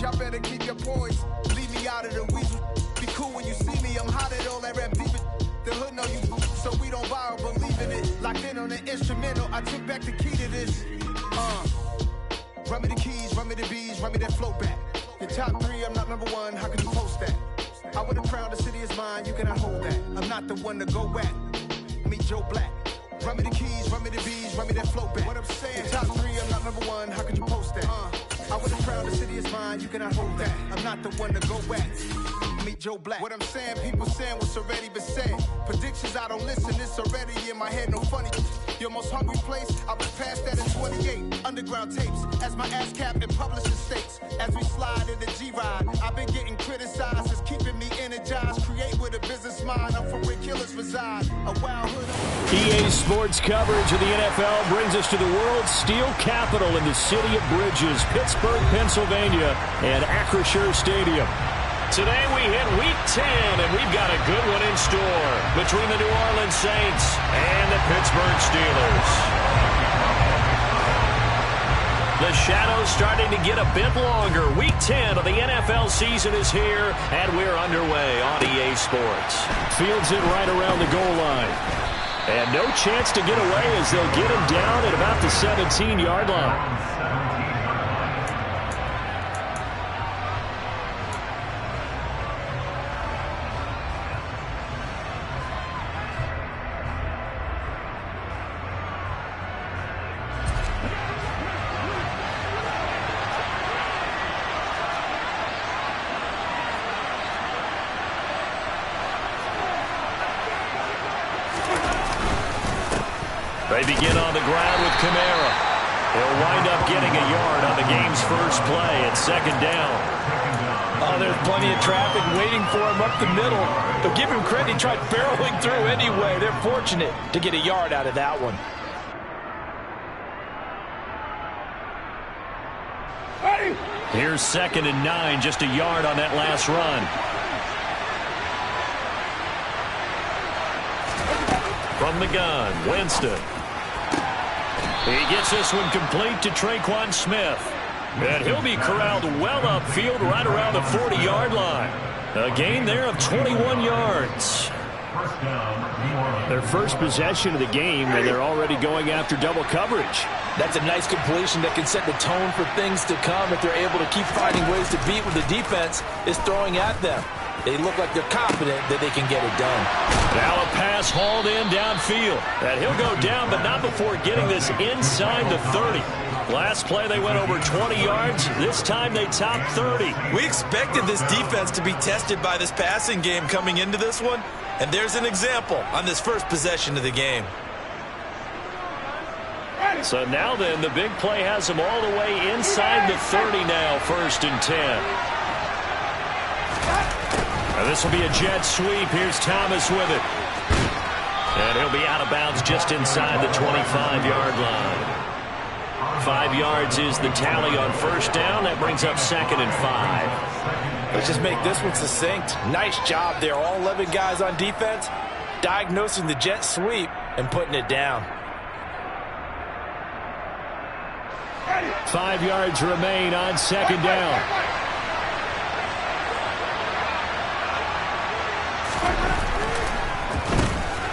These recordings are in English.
y'all better keep your poise. Leave me out of the weasel. Be cool when you see me, I'm hot at all that rap deep. The hood know you, so we don't borrow, believe in it. Locked in on the instrumental, I took back the key to this. Run me the keys, run me the bees, run me that flow back. Your top 3, I'm not number 1, how can you post that? I would've crowned the city is mine, you cannot hold that. I'm not the one to go at. Meet Joe Black. Run me the keys, run me the bees, run me that flow back. What I'm saying, your top 3, I'm not number 1, how could you post that? I would've crowned the city is mine, you cannot hold that. I'm not the one to go at. Meet Joe Black. What I'm saying, people saying what's already been said. Predictions, I don't listen, it's already in my head, no funny. Your most hungry place, I was past that in 28. Underground tapes, as my ass cap in publishing states. As we slide in the G-Ride, I've been getting criticized, it's keeping me energized. Create with a business mind, I'm from where killers reside. A wild hood. EA Sports coverage of the NFL brings us to the world's steel capital in the city of Bridges, Pittsburgh, Pennsylvania, and Acrisure Stadium. Today we hit Week 10, and we've got a good one in store between the New Orleans Saints and the Pittsburgh Steelers. The shadow's starting to get a bit longer. Week 10 of the NFL season is here, and we're underway on EA Sports. Fields it right around the goal line. And no chance to get away as they'll get him down at about the 17-yard line. They begin on the ground with Kamara. He'll wind up getting a yard on the game's first play at second down. Oh, there's plenty of traffic waiting for him up the middle. But give him credit, he tried barreling through anyway. They're fortunate to get a yard out of that one. Here's 2nd and 9, just a yard on that last run. From the gun, Winston. He gets this one complete to Traquan Smith. And he'll be corralled well upfield right around the 40-yard line. A gain there of 21 yards. Their first possession of the game, and they're already going after double coverage. That's a nice completion that can set the tone for things to come if they're able to keep finding ways to beat what the defense is throwing at them. They look like they're confident that they can get it done. Now a pass hauled in downfield. And he'll go down, but not before getting this inside the 30. Last play, they went over 20 yards. This time, they topped 30. We expected this defense to be tested by this passing game coming into this one. And there's an example on this first possession of the game. So now then, the big play has them all the way inside the 30 now, 1st and 10. And this will be a jet sweep. Here's Thomas with it. And he'll be out of bounds just inside the 25-yard line. 5 yards is the tally on first down. That brings up 2nd and 5. Let's just make this one succinct. Nice job there. All 11 guys on defense diagnosing the jet sweep and putting it down. 5 yards remain on 2nd down.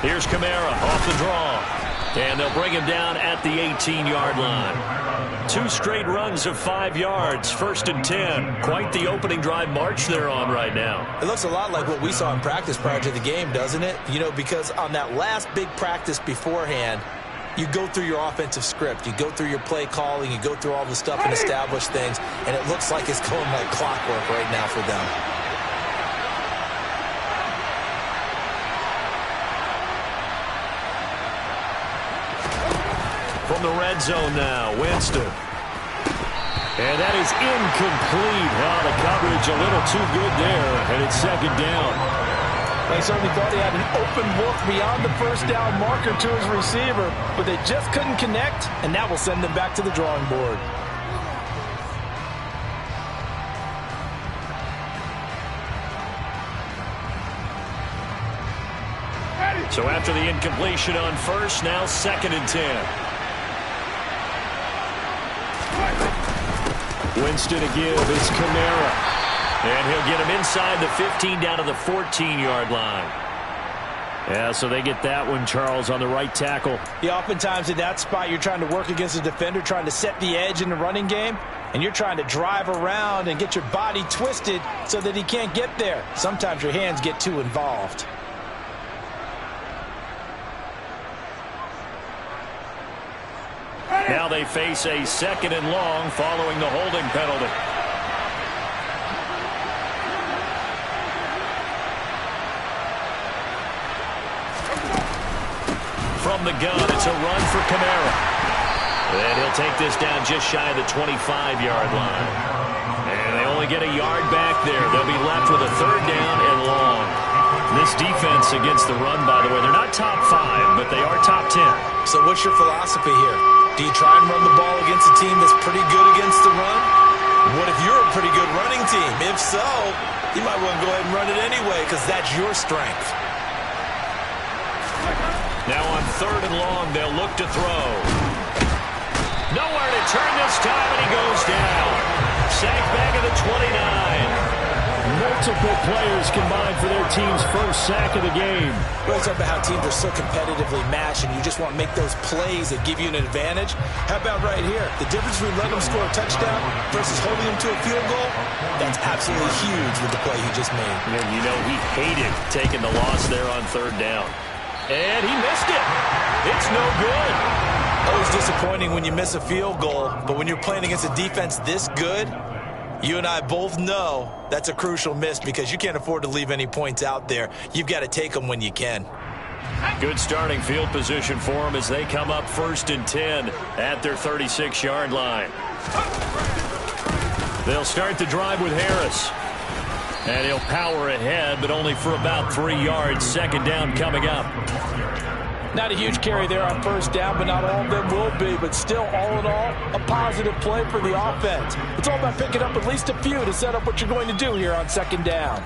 Here's Kamara off the draw. And they'll bring him down at the 18-yard line. 2 straight runs of 5 yards, 1st and 10. Quite the opening drive march they're on right now. It looks a lot like what we saw in practice prior to the game, doesn't it? You know, because on that last big practice beforehand, you go through your offensive script. You go through your play calling. You go through all the stuff and establish things. And it looks like it's going like clockwork right now for them. From the red zone now, Winston. And that is incomplete. Oh, the coverage a little too good there, and it's 2nd down. They certainly thought he had an open look beyond the first down marker to his receiver, but they just couldn't connect, and that will send them back to the drawing board. So after the incompletion on first, now 2nd and 10. Winston to give. It's Kamara. And he'll get him inside the 15 down to the 14-yard line. Yeah, so they get that one, Charles, on the right tackle. Yeah, oftentimes in that spot, you're trying to work against a defender, trying to set the edge in the running game, and you're trying to drive around and get your body twisted so that he can't get there. Sometimes your hands get too involved. Now they face a 2nd and long following the holding penalty. From the gun, it's a run for Kamara. And he'll take this down just shy of the 25-yard line. And they only get a yard back there. They'll be left with a 3rd down and long. This defense against the run, by the way, they're not top 5, but they are top 10. So what's your philosophy here? Do you try and run the ball against a team that's pretty good against the run? What if you're a pretty good running team? If so, you might want to go ahead and run it anyway because that's your strength. Now on 3rd and long, they'll look to throw. Nowhere to turn this time, and he goes down. Sacked back at the 29. Multiple players combined for their team's first sack of the game. We always talk about how teams are so competitively matched, and you just want to make those plays that give you an advantage. How about right here? The difference between letting them score a touchdown versus holding them to a field goal, that's absolutely huge with the play he just made. And you know he hated taking the loss there on 3rd down. And he missed it. It's no good. Always disappointing when you miss a field goal, but when you're playing against a defense this good, you and I both know that's a crucial miss because you can't afford to leave any points out there. You've got to take them when you can. Good starting field position for them as they come up 1st and 10 at their 36-yard line. They'll start the drive with Harris. And he'll power ahead, but only for about 3 yards. 2nd down coming up. Not a huge carry there on 1st down, but not all of them will be. But still, all in all, a positive play for the offense. It's all about picking up at least a few to set up what you're going to do here on 2nd down.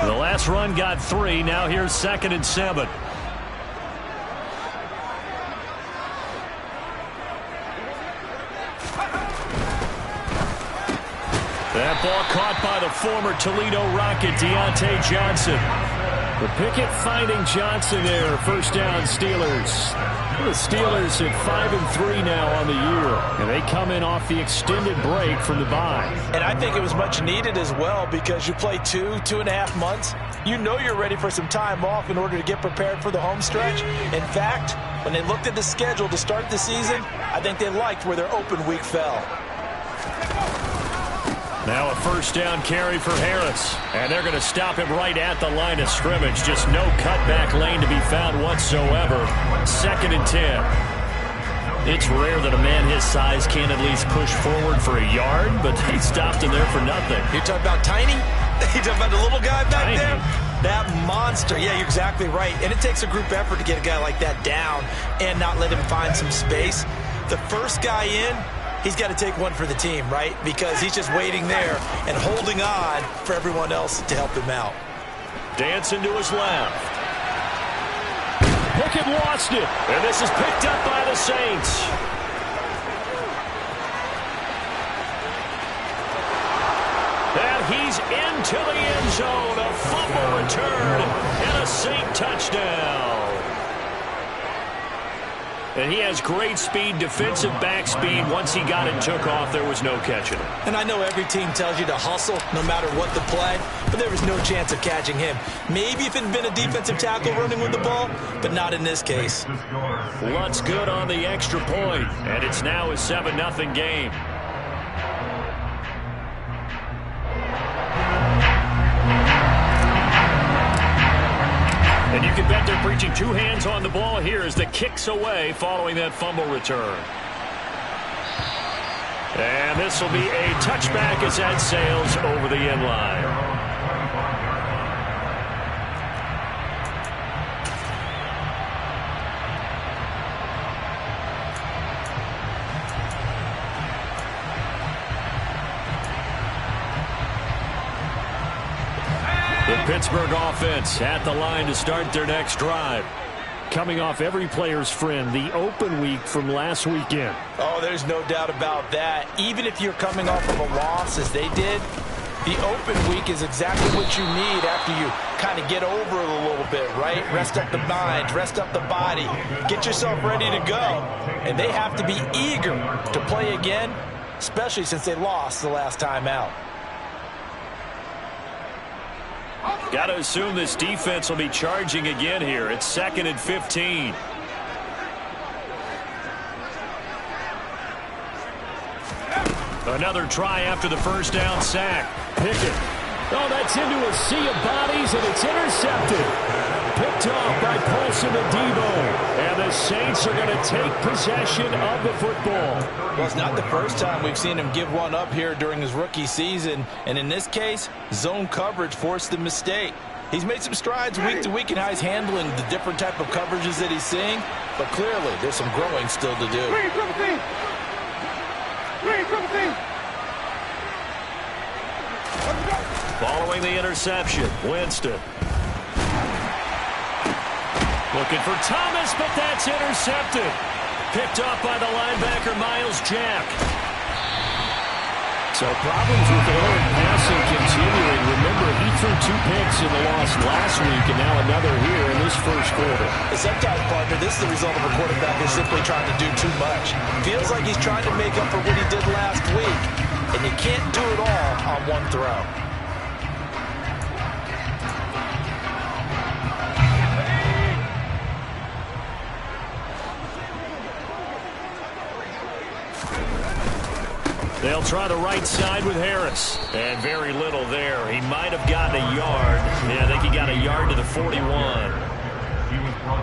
The last run got 3. Now here's 2nd and 7. That ball caught by the former Toledo Rocket, Deontay Johnson. The Pickett finding Johnson there. 1st down Steelers. The Steelers at 5-3 now on the year. And they come in off the extended break from the bye. And I think it was much needed as well because you play 2.5 months. You know you're ready for some time off in order to get prepared for the home stretch. In fact, when they looked at the schedule to start the season, I think they liked where their open week fell. Now a 1st down carry for Harris. And they're going to stop him right at the line of scrimmage. Just no cutback lane to be found whatsoever. 2nd and 10. It's rare that a man his size can't at least push forward for a yard, but they stopped him there for nothing. You're talking about tiny? You're talking about the little guy back there? That monster. Yeah, you're exactly right. And it takes a group effort to get a guy like that down and not let him find some space. The first guy in, he's got to take one for the team, right? Because he's just waiting there and holding on for everyone else to help him out. Dancing to his left. Pickett lost it. And this is picked up by the Saints. And he's into the end zone. A fumble return and a Saint touchdown. And he has great speed, defensive back speed. Once he got it and took off, there was no catching him. And I know every team tells you to hustle no matter what the play, but there was no chance of catching him. Maybe if it had been a defensive tackle running with the ball, but not in this case. Lutz good on the extra point, and it's now a 7-0 game. And you can bet they're preaching 2 hands on the ball here as the kick's away following that fumble return. And this will be a touchback as that sails over the end line. The Pittsburgh offense at the line to start their next drive. coming off every player's friend, the open week from last weekend. Oh, there's no doubt about that. Even if you're coming off of a loss as they did, the open week is exactly what you need after you kind of get over it a little bit, right? Rest up the mind, rest up the body, get yourself ready to go. And they have to be eager to play again, especially since they lost the last time out. Got to assume this defense will be charging again here. It's 2nd and 15. Another try after the first down sack. Pickett. Oh, that's into a sea of bodies, and it's intercepted. Picked off by Paulson Adebo. And the Saints are going to take possession of the football. Well, it's not the first time we've seen him give one up here during his rookie season. And in this case, zone coverage forced the mistake. He's made some strides week to week in how he's handling the different type of coverages that he's seeing. But clearly, there's some growing still to do. Following the interception, Winston. Looking for Thomas, but that's intercepted. Picked off by the linebacker, Miles Jack. So problems with Aaron passing continuing. Remember, he threw 2 picks in the loss last week, and now another here in this first quarter. And sometimes, partner, this is the result of a quarterback who's simply trying to do too much. Feels like he's trying to make up for what he did last week, and you can't do it all on one throw. They'll try the right side with Harris. And very little there. He might have gotten a yard. Yeah, I think he got a yard to the 41.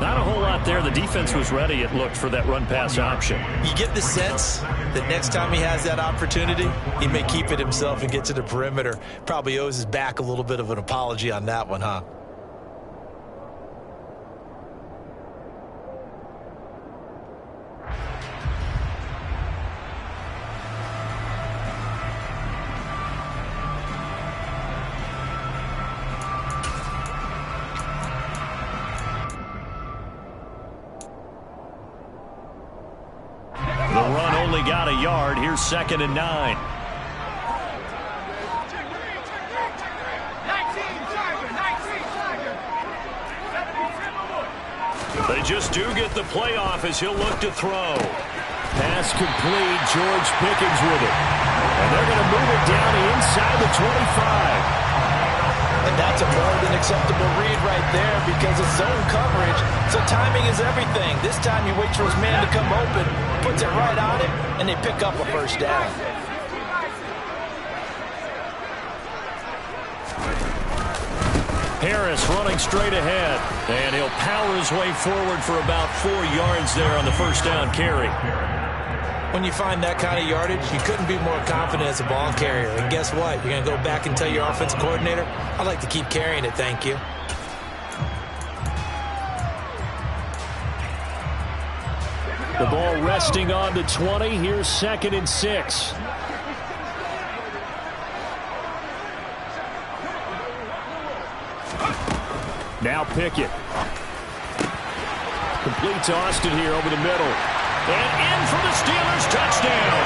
Not a whole lot there. The defense was ready, it looked, for that run-pass option. You get the sense that next time he has that opportunity, he may keep it himself and get to the perimeter. Probably owes his back a little bit of an apology on that one, huh? Got a yard. Here's 2nd and 9. They just do get the playoff as he'll look to throw. Pass complete. George Pickens with it. And they're going to move it down inside the 25. And that's a more than acceptable read right there because it's zone coverage, so timing is everything. This time he waits for his man to come open, puts it right on him, and they pick up a first down. Harris running straight ahead, and he'll power his way forward for about 4 yards there on the first down carry. When you find that kind of yardage, you couldn't be more confident as a ball carrier. And guess what? You're going to go back and tell your offensive coordinator, I'd like to keep carrying it, thank you. The ball resting on the 20. Here's 2nd and 6. Now Pickett. Complete to Austin here over the middle. And in for the Steelers, touchdown.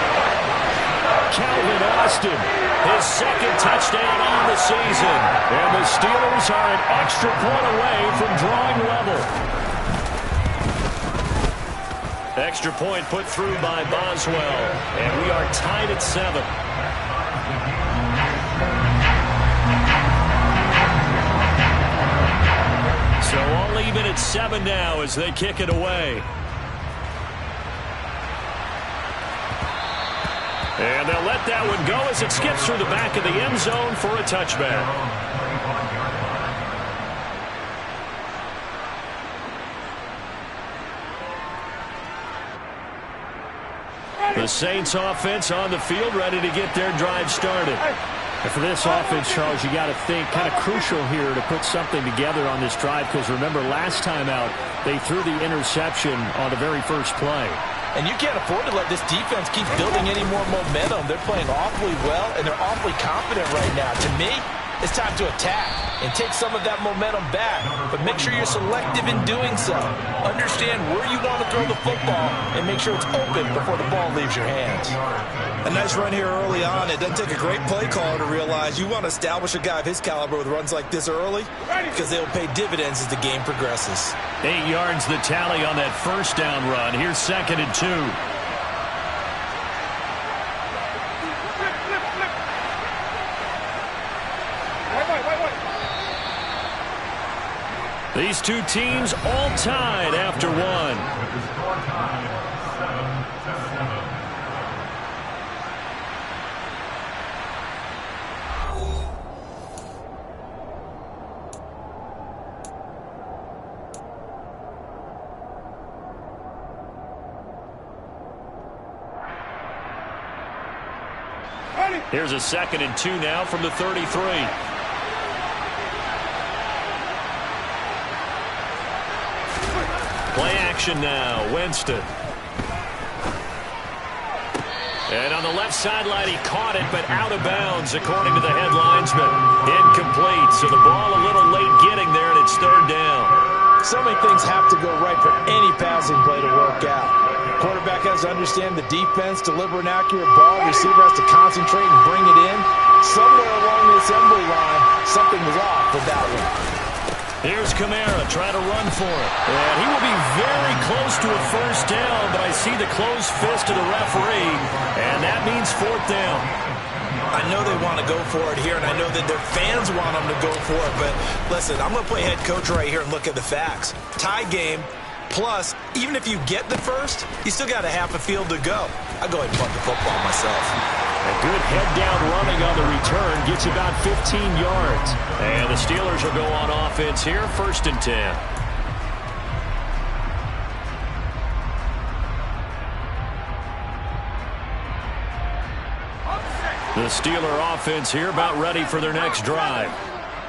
Calvin Austin, his 2nd touchdown on the season. And the Steelers are an extra point away from drawing level. Extra point put through by Boswell. And we are tied at 7. So all even at 7 now as they kick it away. And they'll let that one go as it skips through the back of the end zone for a touchback. The Saints offense on the field ready to get their drive started. And for this offense, Charles, you got to think kind of crucial here to put something together on this drive because remember last time out they threw the interception on the very first play. And you can't afford to let this defense keep building any more momentum. They're playing awfully well, and they're awfully confident right now. To me, it's time to attack and take some of that momentum back. But make sure you're selective in doing so. Understand where you want to throw the football and make sure it's open before the ball leaves your hands. A nice run here early on. It doesn't take a great play caller to realize you want to establish a guy of his caliber with runs like this early because they'll pay dividends as the game progresses. 8 yards the tally on that first down run. Here's 2nd and 2. These two teams all tied after one. Here's a 2nd and 2 now from the 33. Play action now, Winston. And on the left sideline, he caught it, but out of bounds, according to the head linesman. Incomplete, so the ball a little late getting there, and it's 3rd down. So many things have to go right for any passing play to work out. Quarterback has to understand the defense, deliver an accurate ball. Receiver has to concentrate and bring it in. Somewhere along the assembly line, something was off with that one. Here's Kamara trying to run for it. And he will be very close to a first down, but I see the closed fist of the referee, and that means 4th down. I know they want to go for it here, and I know that their fans want them to go for it, but listen, I'm going to play head coach right here and look at the facts. Tie game, plus, even if you get the first, you still got a half a field to go. I'll go ahead and punt the football myself. A good head-down running on the return gets about 15 yards. And the Steelers will go on offense here, 1st and 10. The Steeler offense here about ready for their next drive.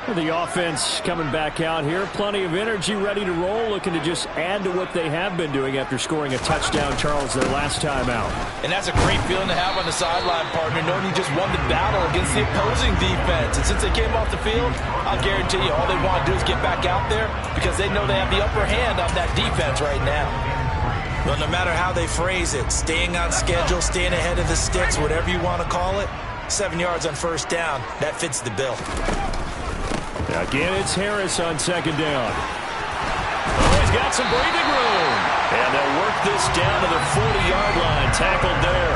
The offense coming back out here. Plenty of energy, ready to roll, looking to just add to what they have been doing after scoring a touchdown, Charles, their last time out. And that's a great feeling to have on the sideline, partner, knowing you just won the battle against the opposing defense. And since they came off the field, I'll guarantee you all they want to do is get back out there because they know they have the upper hand on that defense right now. Well, no matter how they phrase it, staying on schedule, staying ahead of the sticks, whatever you want to call it, 7 yards on first down, that fits the bill. Again, it's Harris on 2nd down. Oh, he's got some breathing room. And they'll work this down to the 40-yard line, tackled there.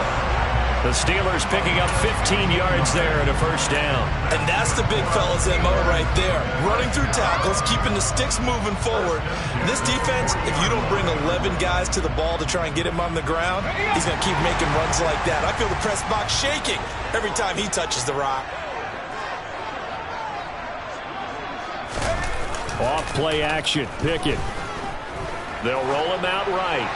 The Steelers picking up 15 yards there and a first down. And that's the big fella's MO right there. Running through tackles, keeping the sticks moving forward. This defense, if you don't bring 11 guys to the ball to try and get him on the ground, he's going to keep making runs like that. I feel the press box shaking every time he touches the rock. Off play action, Pickett. They'll roll him out right.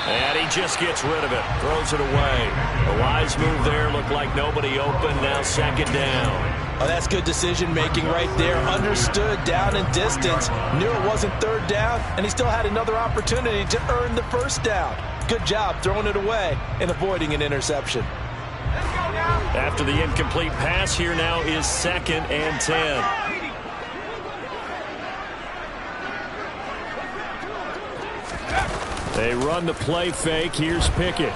And he just gets rid of it, throws it away. A wise move there, looked like nobody open, now 2nd down. Oh, that's good decision-making right there. Understood down and distance. Knew it wasn't 3rd down, and he still had another opportunity to earn the first down. Good job throwing it away and avoiding an interception. After the incomplete pass, here now is 2nd and 10. They run the play fake. Here's Pickett.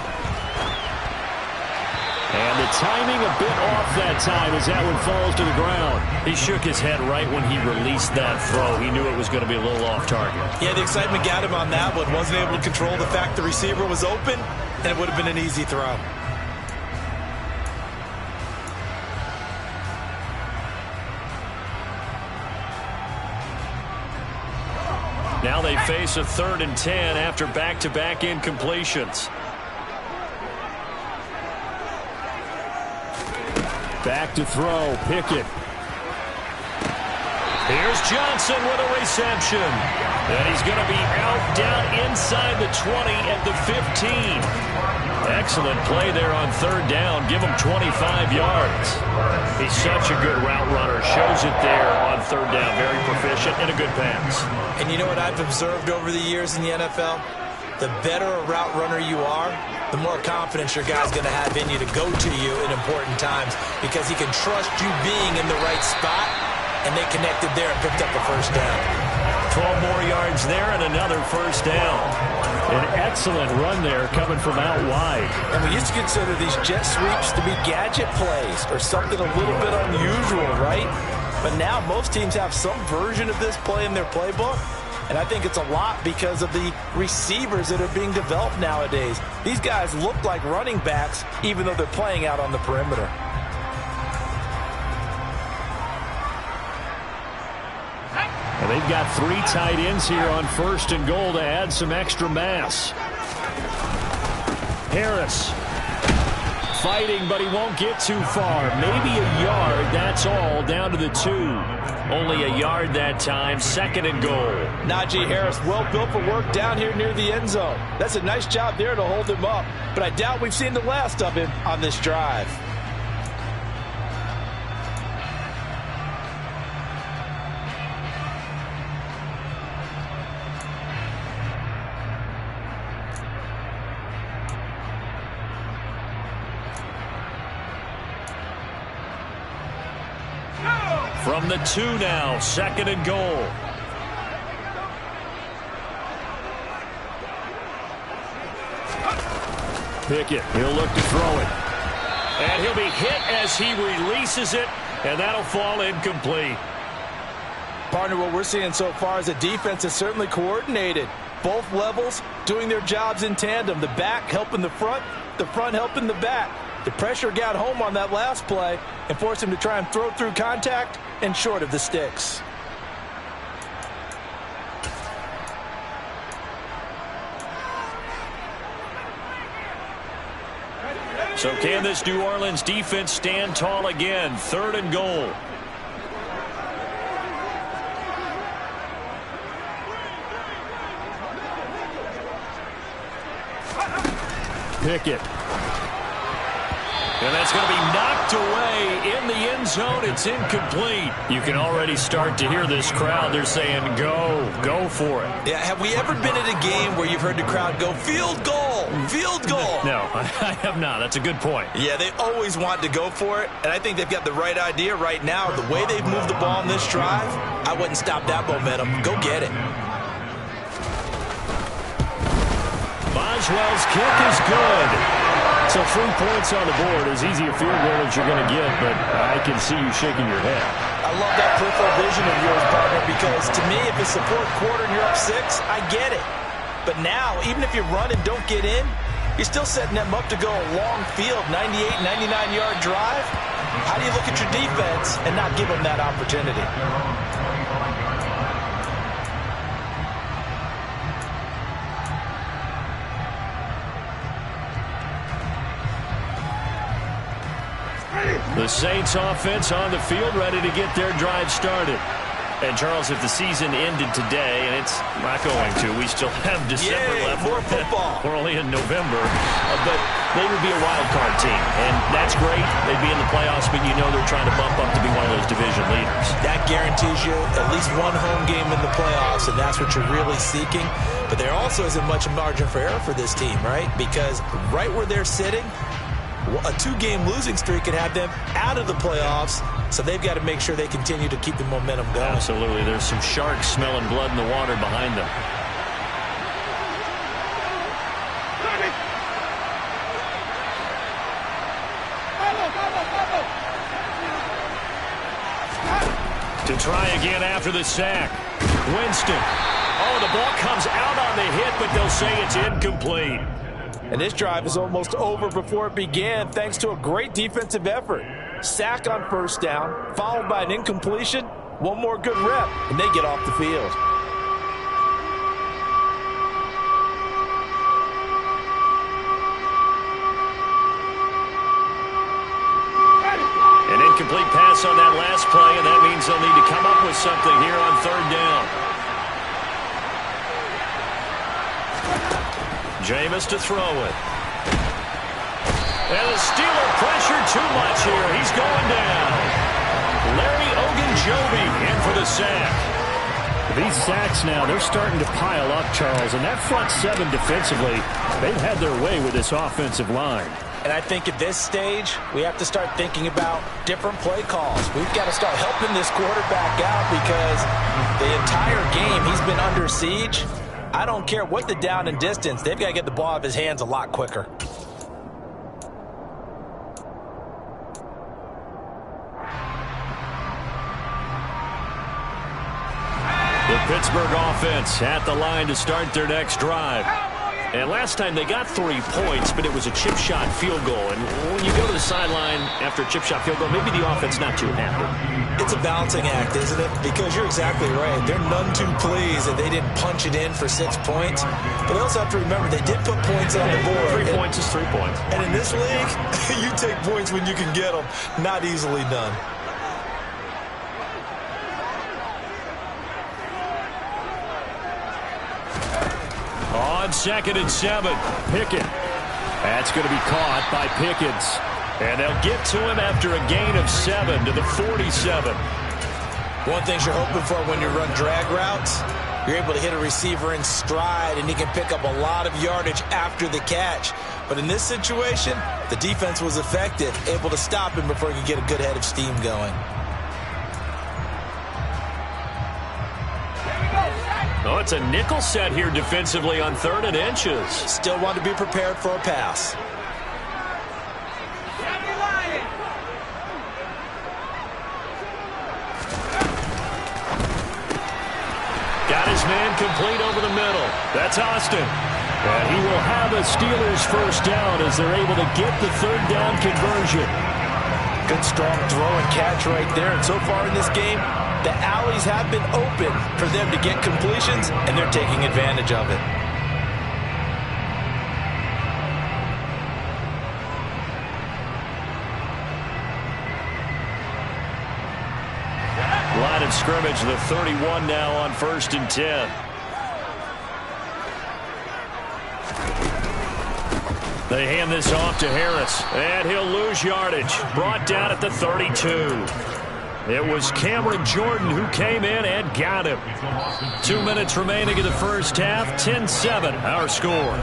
And the timing a bit off that time as that one falls to the ground. He shook his head right when he released that throw. He knew it was going to be a little off target. Yeah, the excitement got him on that one. Wasn't able to control the fact the receiver was open, and it would have been an easy throw. Now they face a 3rd and 10 after back-to-back incompletions. Back to throw, Pickett. Here's Johnson with a reception. And he's going to be out down inside the 20 at the 15. Excellent play there on 3rd down. Give him 25 yards. He's such a good route runner. Shows it there on 3rd down. Very proficient and a good pass. And you know what I've observed over the years in the NFL? the better a route runner you are, the more confidence your guy's going to have in you to go to you in important times because he can trust you being in the right spot, and they connected there and picked up a first down. 12 more yards there and another first down. An excellent run there coming from out wide. And we used to consider these jet sweeps to be gadget plays or something a little bit unusual, right? But now most teams have some version of this play in their playbook. And I think it's a lot because of the receivers that are being developed nowadays. These guys look like running backs even though they're playing out on the perimeter. And they've got 3 tight ends here on 1st and goal to add some extra mass. Harris fighting, but he won't get too far. Maybe a yard, that's all, down to the 2. Only a yard that time, 2nd and goal. Najee Harris, well built for work down here near the end zone. That's a nice job there to hold him up, but I doubt we've seen the last of him on this drive. From the 2 now, 2nd and goal. Pickett, he'll look to throw it. And he'll be hit as he releases it, and that'll fall incomplete. Partner, what we're seeing so far is a defense that's certainly coordinated. Both levels doing their jobs in tandem. The back helping the front helping the back. The pressure got home on that last play and forced him to try and throw through contact and short of the sticks. So can this New Orleans defense stand tall again? 3rd and goal. Pickett. And that's going to be knocked away in the end zone. It's incomplete. You can already start to hear this crowd. They're saying, go for it. Yeah, have we ever been at a game where you've heard the crowd go, field goal, field goal? No, I have not. That's a good point. Yeah, they always want to go for it, and I think they've got the right idea right now. The way they've moved the ball in this drive, I wouldn't stop that momentum. Go get it. Boswell's kick is good. So 3 points on the board, as easy a field goal as you're going to get, but I can see you shaking your head. I love that peripheral vision of yours, partner, because to me, if it's the 4th quarter and you're up 6, I get it. But now, even if you run and don't get in, you're still setting them up to go a long field, 98, 99-yard drive. How do you look at your defense and not give them that opportunity? The Saints offense on the field, ready to get their drive started. And, Charles, if the season ended today, and it's not going to, we still have December left. More football. We're only in November. But they would be a wild card team, and that's great. They'd be in the playoffs, but you know they're trying to bump up to be one of those division leaders. That guarantees you at least one home game in the playoffs, and that's what you're really seeking. But there also isn't much margin for error for this team, right? Because right where they're sitting, a 2-game losing streak could have them out of the playoffs, so they've got to make sure they continue to keep the momentum going. Absolutely. There's some sharks smelling blood in the water behind them. To try again after the sack. Winston. Oh, the ball comes out on the hit, but they'll say it's incomplete. And this drive is almost over before it began thanks to a great defensive effort. Sack on 1st down, followed by an incompletion. One more good rep, and they get off the field. An incomplete pass on that last play, and that means they'll need to come up with something here on 3rd down. Jameis to throw it. And the Steeler pressure too much here. He's going down. Larry Ogunjobi in for the sack. These sacks now, they're starting to pile up, Charles, and that front seven defensively, they've had their way with this offensive line. And I think at this stage, we have to start thinking about different play calls. We've got to start helping this quarterback out because the entire game he's been under siege. I don't care what the down and distance, they've got to get the ball out of his hands a lot quicker. The Pittsburgh offense at the line to start their next drive. And last time they got 3 points, but it was a chip shot field goal. And when you go to the sideline after a chip shot field goal, maybe the offense not too happy. It's a balancing act, isn't it? Because you're exactly right. They're none too pleased that they didn't punch it in for 6 points. But they also have to remember they did put points on the board. 3 points is 3 points. And in this league, you take points when you can get them. Not easily done. On 2nd and 7, Pickett. That's going to be caught by Pickens. and they'll get to him after a gain of 7 to the 47. One thing you're hoping for when you run drag routes, you're able to hit a receiver in stride, and he can pick up a lot of yardage after the catch. But in this situation, the defense was effective, able to stop him before he could get a good head of steam going. Oh, it's a nickel set here defensively on 3rd and inches. Still want to be prepared for a pass. Got his man complete over the middle. That's Austin. And he will have a Steelers first down as they're able to get the 3rd down conversion. Good strong throw and catch right there. And so far in this game, the alleys have been open for them to get completions, and they're taking advantage of it. Line of scrimmage, the 31 now on 1st and 10. They hand this off to Harris, and he'll lose yardage. Brought down at the 32. It was Cameron Jordan who came in and got him. 2 minutes remaining in the first half. 10-7, our score.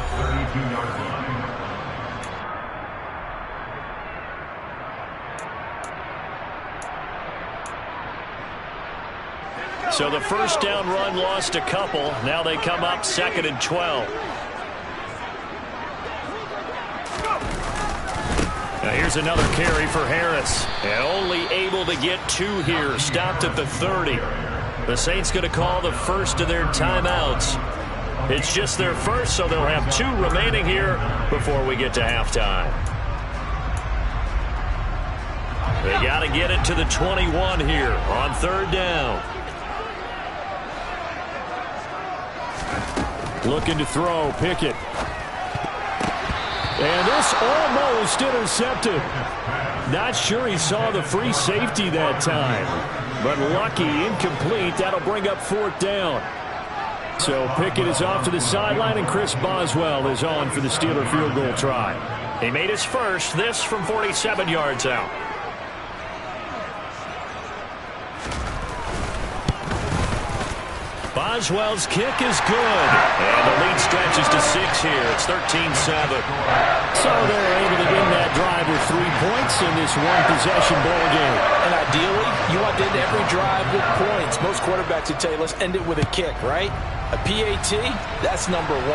So the first down run lost a couple. Now they come up 2nd and 12. Now here's another carry for Harris. And only able to get 2 here. Stopped at the 30. The Saints going to call the first of their timeouts. It's just their first, so they'll have 2 remaining here before we get to halftime. They got to get it to the 21 here on 3rd down. Looking to throw, Pickett. And this almost intercepted. Not sure he saw the free safety that time. But lucky, incomplete. That'll bring up 4th down. So Pickett is off to the sideline, and Chris Boswell is on for the Steeler field goal try. He made his first, this from 47 yards out. Boswell's kick is good. And the lead stretches to 6 here. It's 13-7. So they're able to win that drive with 3 points in this one-possession ball game. And ideally, you want to end every drive with points. Most quarterbacks would tell you, let's end it with a kick, right? A PAT, that's number 1.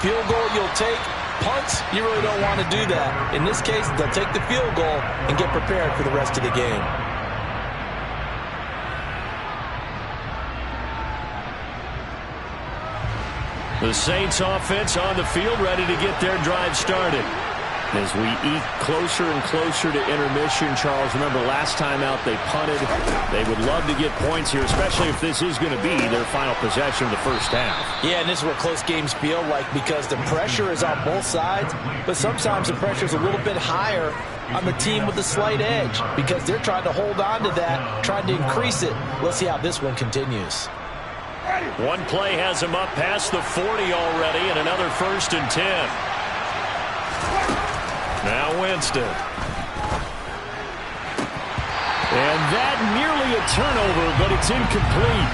Field goal you'll take. Punts, you really don't want to do that. In this case, they'll take the field goal and get prepared for the rest of the game. The Saints offense on the field, ready to get their drive started. As we eke closer and closer to intermission, Charles, remember last time out they punted. They would love to get points here, especially if this is going to be their final possession of the first half. Yeah, and this is what close games feel like because the pressure is on both sides, but sometimes the pressure is a little bit higher on the team with the slight edge because they're trying to hold on to that, trying to increase it. Let's see how this one continues. One play has him up past the 40 already, and another 1st and 10. Now Winston. And that nearly a turnover, but it's incomplete.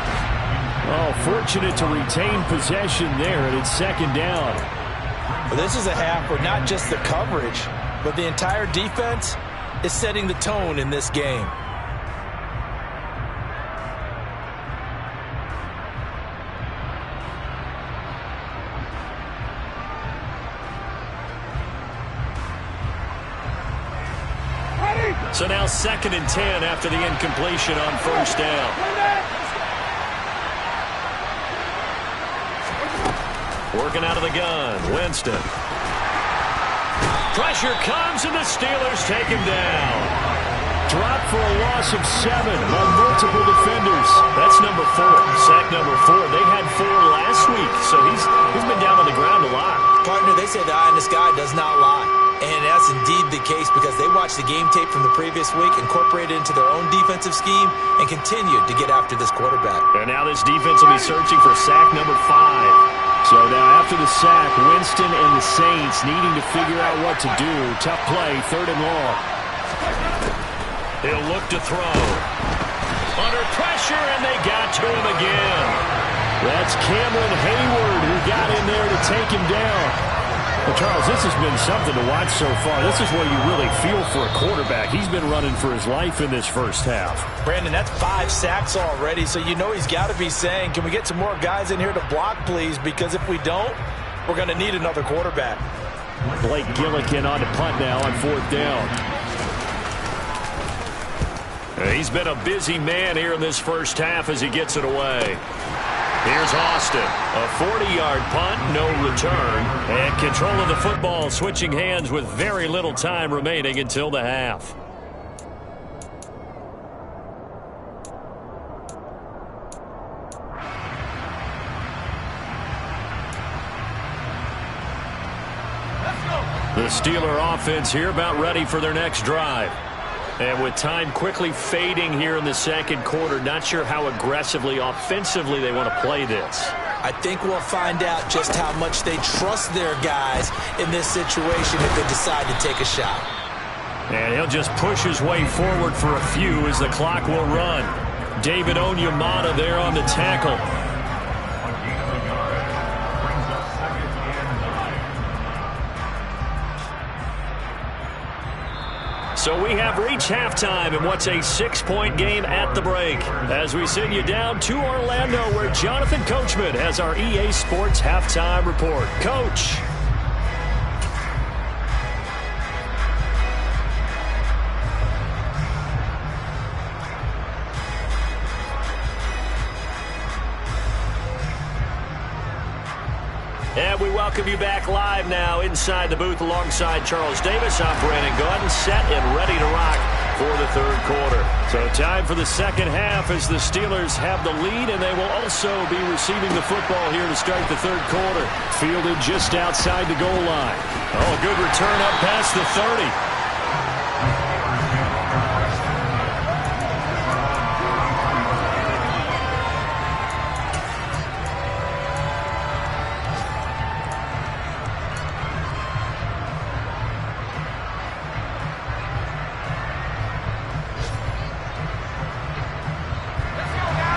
Oh, fortunate to retain possession there, and it's second down. Well, this is a half where not just the coverage, but the entire defense is setting the tone in this game. So now 2nd and 10 after the incompletion on first down. Working out of the gun, Winston. Pressure comes, and the Steelers take him down. Drop for a loss of 7 on multiple defenders. That's number 4, sack number 4. They had 4 last week, so he's been down on the ground a lot. Partner, they say the eye in the sky does not lie. And that's indeed the case because they watched the game tape from the previous week, incorporated it into their own defensive scheme, and continued to get after this quarterback. And now this defense will be searching for sack number 5. So now after the sack, Winston and the Saints needing to figure out what to do. Tough play, 3rd and long. He'll look to throw. Under pressure, and they got to him again. That's Cameron Hayward who got in there to take him down. Well, Charles, this has been something to watch so far. This is where you really feel for a quarterback. He's been running for his life in this first half. Brandon, that's 5 sacks already, so you know he's got to be saying, can we get some more guys in here to block, please? Because if we don't, we're going to need another quarterback. Blake Gillikin on to punt now on 4th down. He's been a busy man here in this first half as he gets it away. Here's Austin. A 40-yard punt, no return. And control of the football switching hands with very little time remaining until the half. The Steeler offense here about ready for their next drive. And with time quickly fading here in the second quarter, not sure how aggressively, offensively they want to play this. I think we'll find out just how much they trust their guys in this situation if they decide to take a shot. And he'll just push his way forward for a few as the clock will run. David Onyemata there on the tackle. So we have reached halftime in what's a 6-point game at the break. As we send you down to Orlando, where Jonathan Coachman has our EA Sports Halftime Report. Coach. And we welcome you back live now inside the booth alongside Charles Davis. I'm Brandon Gaudin, set and ready to rock for the third quarter. So time for the second half as the Steelers have the lead, and they will also be receiving the football here to start the third quarter. Fielded just outside the goal line. Oh, good return up past the 30.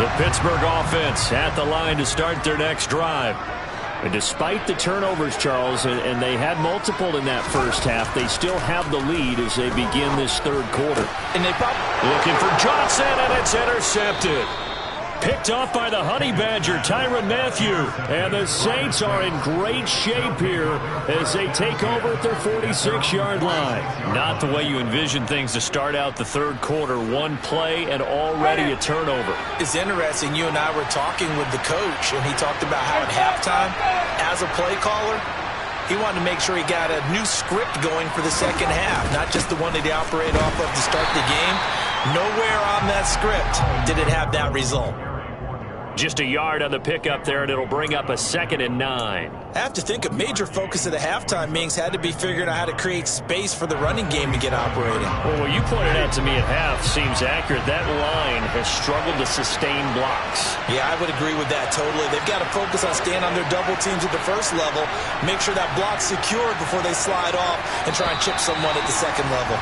The Pittsburgh offense at the line to start their next drive. And despite the turnovers, Charles, and they had multiple in that first half, they still have the lead as they begin this third quarter. And they looking for Johnson, and it's intercepted. Picked off by the Honey Badger, Tyrann Mathieu. And the Saints are in great shape here as they take over at their 46-yard line. Not the way you envision things to start out the third quarter. One play and already a turnover. It's interesting. You and I were talking with the coach, and he talked about how at halftime, as a play caller, he wanted to make sure he got a new script going for the second half, not just the one that he operated off of to start the game. Nowhere on that script did it have that result. Just a yard on the pickup there, and it'll bring up a 2nd and 9. I have to think a major focus of the halftime meetings had to be figuring out how to create space for the running game to get operating. Well, what you pointed out to me at half seems accurate. That line has struggled to sustain blocks. Yeah, I would agree with that totally. They've got to focus on staying on their double teams at the first level, make sure that block's secured before they slide off and try and chip someone at the second level.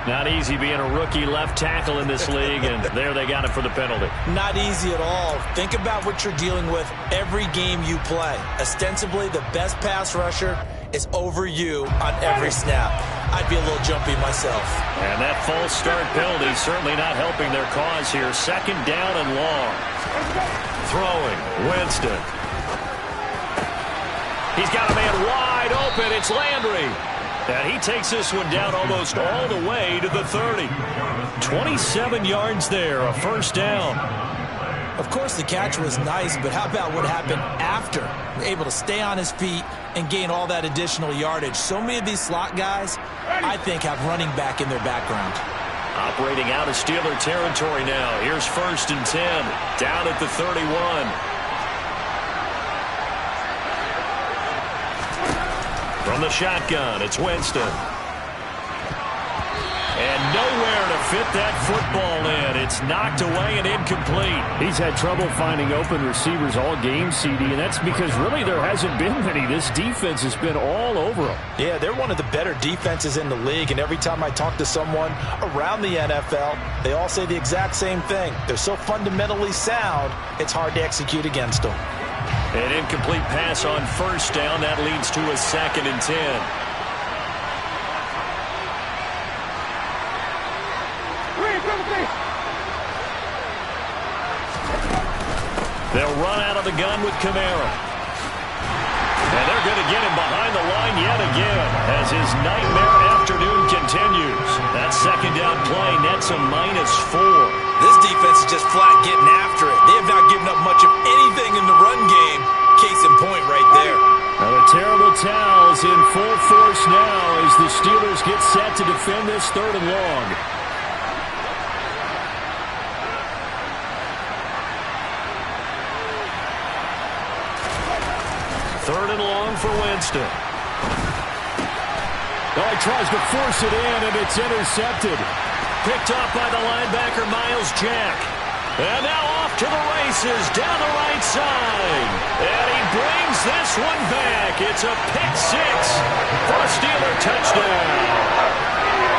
Not easy being a rookie left tackle in this league, and there they got it for the penalty. Not easy at all. Think about what you're dealing with every game you play. Ostensibly, the best pass rusher is over you on every snap. I'd be a little jumpy myself. And that false start penalty certainly not helping their cause here. Second down and long. Throwing, Winston. He's got a man wide open. It's Landry. And he takes this one down almost all the way to the 30. 27 yards there, a first down. Of course, the catch was nice, but how about what happened after? Able to stay on his feet and gain all that additional yardage. So many of these slot guys, I think, have running back in their background. Operating out of Steeler territory now. Here's 1st and 10, down at the 31. From the shotgun, it's Winston. And nowhere to fit that football in. It's knocked away and incomplete. He's had trouble finding open receivers all game, CD, and that's because really there hasn't been many. This defense has been all over them. Yeah, they're one of the better defenses in the league, and every time I talk to someone around the NFL, they all say the exact same thing. They're so fundamentally sound, it's hard to execute against them. An incomplete pass on first down. That leads to a 2nd and 10. They'll run out of the gun with Kamara. And they're going to get him behind the line yet again as his nightmare afternoon continues. That second down play nets a -4. This defense is just flat getting after it. They have not given up much of anything in the run game. Case in point right there. Now the terrible towels in full force now as the Steelers get set to defend this 3rd and long. Third and long for Winston. Oh, he tries to force it in, and it's intercepted. Picked off by the linebacker, Miles Jack. And now off to the races down the right side. And he brings this one back. It's a pick 6 for a Steeler touchdown.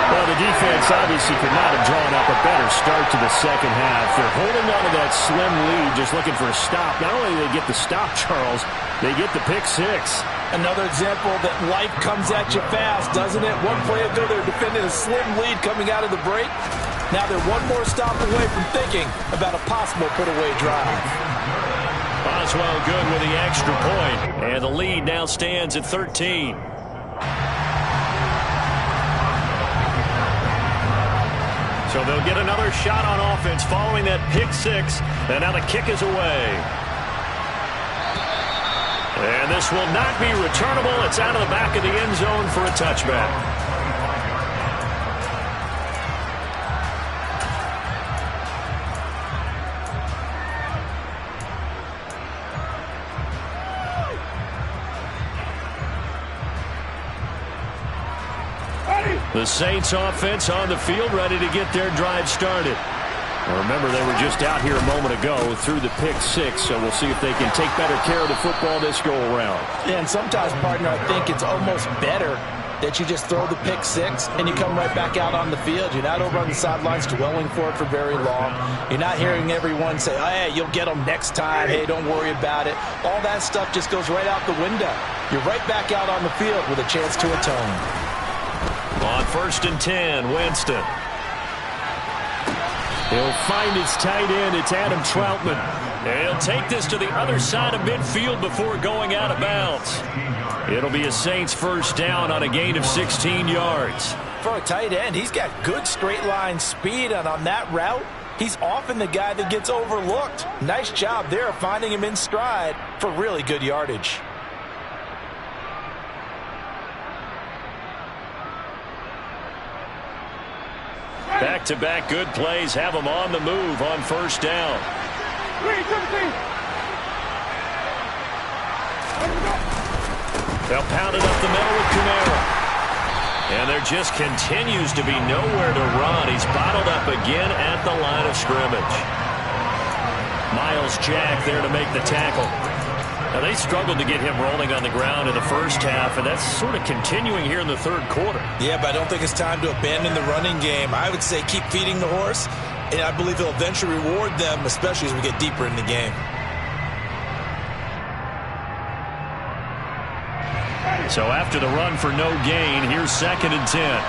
Well, the defense obviously could not have drawn up a better start to the second half. They're holding on to that slim lead, just looking for a stop. Not only do they get the stop, Charles, they get the pick 6. Another example that life comes at you fast, doesn't it? One play ago, they're defending a slim lead coming out of the break. Now they're one more stop away from thinking about a possible put-away drive. Boswell good with the extra point, and the lead now stands at 13. So they'll get another shot on offense following that pick 6, and now the kick is away. And this will not be returnable. It's out of the back of the end zone for a touchback. The Saints offense on the field, ready to get their drive started. Well, remember, they were just out here a moment ago through the pick 6, so we'll see if they can take better care of the football this go around. Yeah, and sometimes, partner, I think it's almost better that you just throw the pick 6 and you come right back out on the field. You're not over on the sidelines dwelling for it for very long. You're not hearing everyone say, oh, hey, you'll get them next time. Hey, don't worry about it. All that stuff just goes right out the window. You're right back out on the field with a chance to atone. On 1st and 10, Winston. He'll find his tight end. It's Adam Troutman. He'll take this to the other side of midfield before going out of bounds. It'll be a Saints first down on a gain of 16 yards. For a tight end, he's got good straight line speed, and on that route, he's often the guy that gets overlooked. Nice job there finding him in stride for really good yardage. Back-to-back good plays have them on the move on first down. They'll pound it up the middle with Kamara. And there just continues to be nowhere to run. He's bottled up again at the line of scrimmage. Miles Jack there to make the tackle. Now, they struggled to get him rolling on the ground in the first half, and that's sort of continuing here in the third quarter. Yeah, but I don't think it's time to abandon the running game. I would say keep feeding the horse, and I believe he'll eventually reward them, especially as we get deeper in the game. So after the run for no gain, here's 2nd and 10.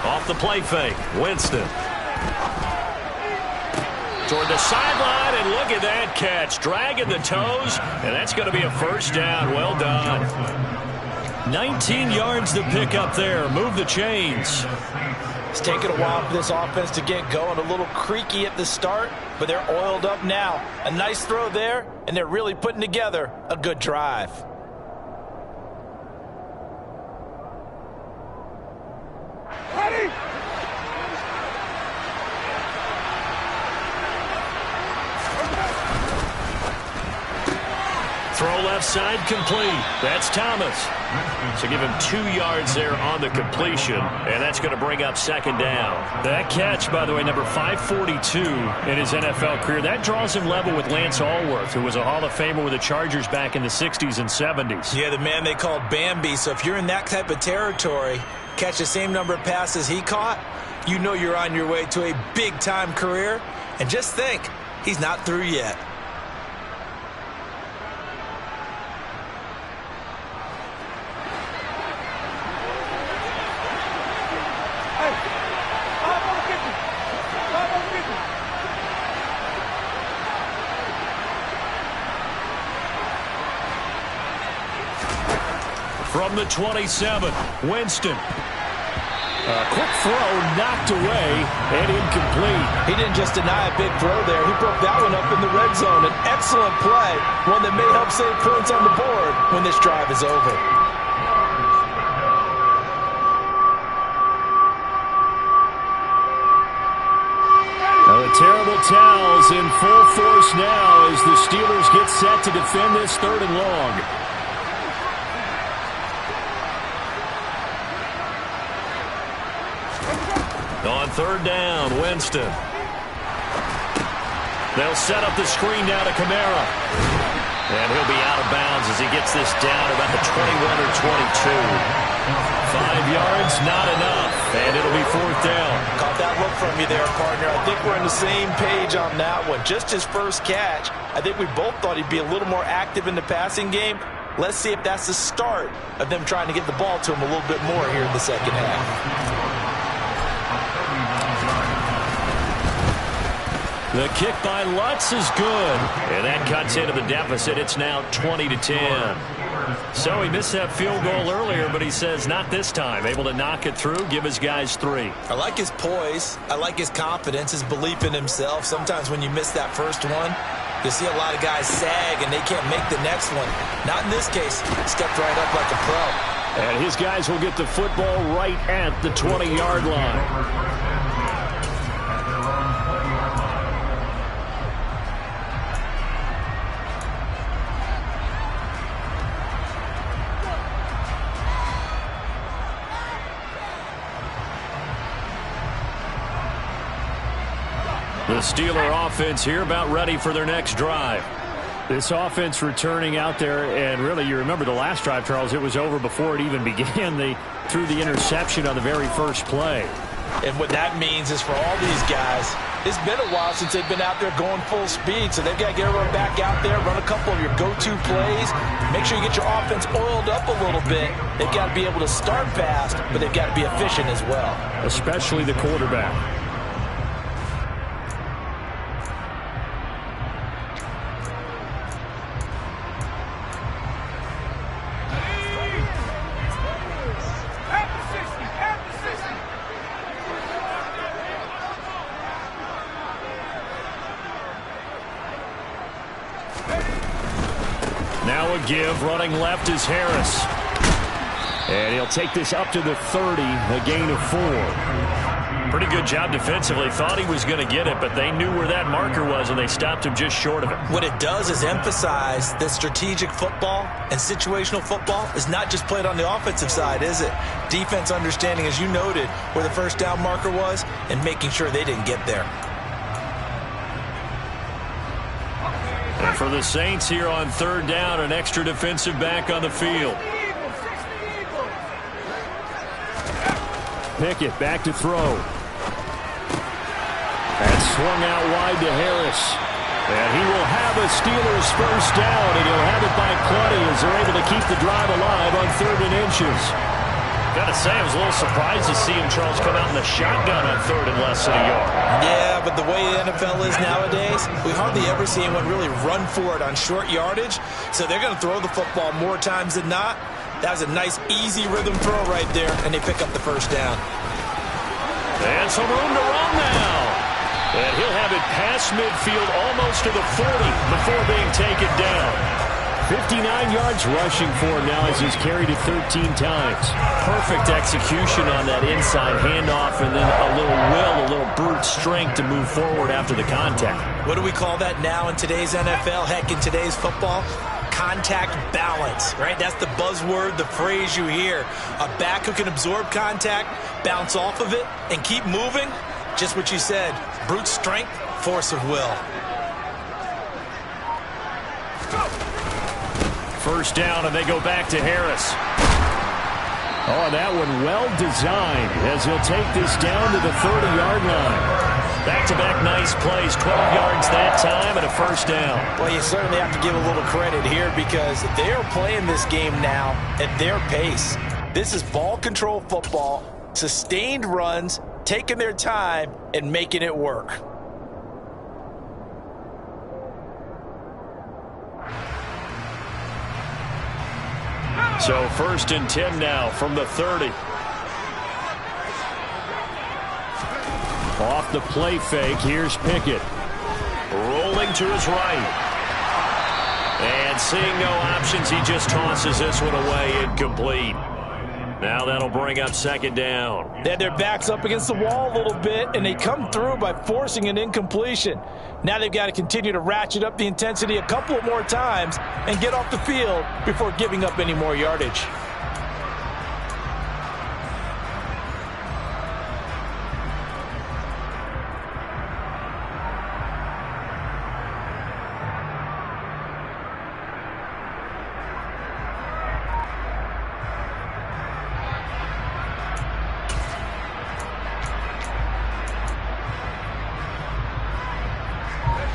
Off the play fake, Winston. Toward the sideline, and look at that catch. Dragging the toes, and that's going to be a first down. Well done. 19 yards to pick up there. Move the chains. It's taken a while for this offense to get going. A little creaky at the start, but they're oiled up now. A nice throw there, and they're really putting together a good drive. Ready? Throw left side complete. That's Thomas. So give him 2 yards there on the completion, and that's going to bring up 2nd down. That catch, by the way, number 542 in his NFL career, that draws him level with Lance Allworth, who was a Hall of Famer with the Chargers back in the 60s and 70s. Yeah, the man they called Bambi. So if you're in that type of territory, catch the same number of passes he caught, you know you're on your way to a big-time career. And just think, he's not through yet. From the 27, Winston. A quick throw knocked away and incomplete. He didn't just deny a big throw there. He broke that one up in the red zone. An excellent play, one that may help save points on the board when this drive is over. Now the terrible towels in full force now as the Steelers get set to defend this 3rd and long. On 3rd down, Winston. They'll set up the screen down to Kamara. And he'll be out of bounds as he gets this down about the 21 or 22. 5 yards, not enough. And it'll be 4th down. Caught that look from you there, partner. I think we're on the same page on that one. Just his first catch. I think we both thought he'd be a little more active in the passing game. Let's see if that's the start of them trying to get the ball to him a little bit more here in the second half. The kick by Lutz is good. And that cuts into the deficit. It's now 20-10. So he missed that field goal earlier, but he says not this time. Able to knock it through, give his guys 3. I like his poise. I like his confidence, his belief in himself. Sometimes when you miss that first one, you see a lot of guys sag and they can't make the next one. Not in this case. Stepped right up like a pro. And his guys will get the football right at the 20-yard line. The Steeler offense here about ready for their next drive. This offense returning out there, and really you remember the last drive, Charles, it was over before it even began. They threw the interception on the very first play. And what that means is for all these guys, it's been a while since they've been out there going full speed, so they've got to get everyone back out there, run a couple of your go-to plays, make sure you get your offense oiled up a little bit. They've got to be able to start fast, but they've got to be efficient as well. Especially the quarterback. Now a give, running left is Harris. And he'll take this up to the 30, a gain of 4. Pretty good job defensively. Thought he was going to get it, but they knew where that marker was, and they stopped him just short of it. What it does is emphasize that strategic football and situational football is not just played on the offensive side, is it? Defense understanding, as you noted, where the first down marker was and making sure they didn't get there. And for the Saints here on third down, an extra defensive back on the field. Pickett back to throw. And swung out wide to Harris. And he will have a Steelers first down, and he'll have it by plenty as they're able to keep the drive alive on 3rd and inches. Got to say, I was a little surprised to see him, Charles, come out in the shotgun on 3rd and less than a yard. Yeah, but the way the NFL is nowadays, we hardly ever see anyone really run for it on short yardage. So they're going to throw the football more times than not. That was a nice, easy rhythm throw right there, and they pick up the first down. And some room to run now. And he'll have it past midfield almost to the 40 before being taken down. 59 yards rushing for him now as he's carried it 13 times. Perfect execution on that inside handoff, and then a little will, a little brute strength to move forward after the contact. What do we call that now in today's NFL? Heck, in today's football? Contact balance, right? That's the buzzword, the phrase you hear. A back who can absorb contact, bounce off of it, and keep moving. Just what you said, brute strength, force of will. First down, and they go back to Harris. Oh, that one well designed as he'll take this down to the 30-yard line. Back-to-back nice plays, 12 yards that time and a first down. Well, you certainly have to give a little credit here because they're playing this game now at their pace. This is ball control football, sustained runs, taking their time and making it work. So 1st and 10 now from the 30. Off the play fake, here's Pickett. Rolling to his right. And seeing no options, he just tosses this one away, incomplete. Now that'll bring up 2nd down. They had their backs up against the wall a little bit, and they come through by forcing an incompletion. Now they've got to continue to ratchet up the intensity a couple of more times and get off the field before giving up any more yardage.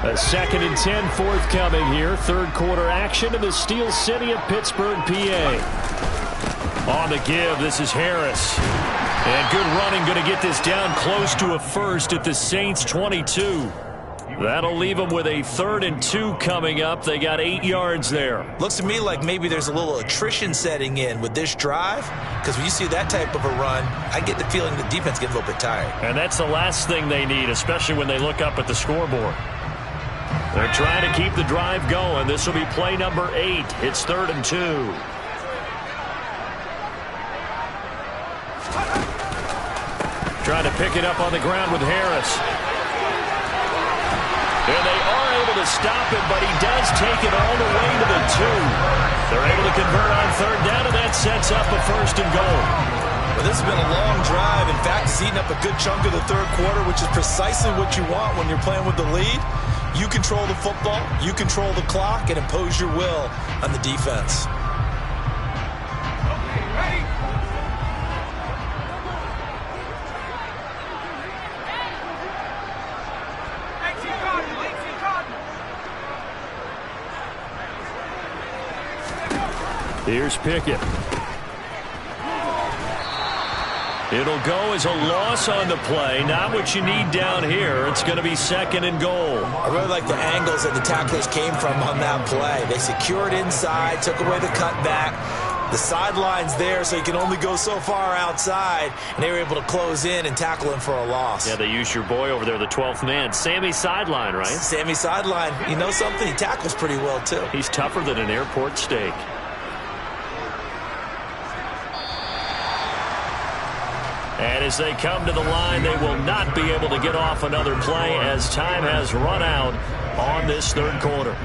A 2nd and 10 forthcoming here. 3rd quarter action in the Steel City of Pittsburgh, PA. On the give, this is Harris. And good running, going to get this down close to a first at the Saints 22. That'll leave them with a 3rd and 2 coming up. They got 8 yards there. Looks to me like maybe there's a little attrition setting in with this drive, because when you see that type of a run, I get the feeling the defense gets a little bit tired. And that's the last thing they need, especially when they look up at the scoreboard. They're trying to keep the drive going. This will be play number 8. It's 3rd and 2. Trying to pick it up on the ground with Harris. And they are able to stop him, but he does take it all the way to the 2. They're able to convert on 3rd down, and that sets up a 1st and goal. Well, this has been a long drive. In fact, it's eaten up a good chunk of the 3rd quarter, which is precisely what you want when you're playing with the lead. You control the football, you control the clock, and impose your will on the defense. Here's Pickett. It'll go as a loss on the play. Not what you need down here. It's going to be 2nd and goal. I really like the angles that the tacklers came from on that play. They secured inside, took away the cutback. The sideline's there, so you can only go so far outside, and they were able to close in and tackle him for a loss. Yeah, they used your boy over there, the 12th man. Sammy Sideline, right? Sammy Sideline. You know something? He tackles pretty well, too. He's tougher than an airport steak. And as they come to the line, they will not be able to get off another play as time has run out on this 3rd quarter.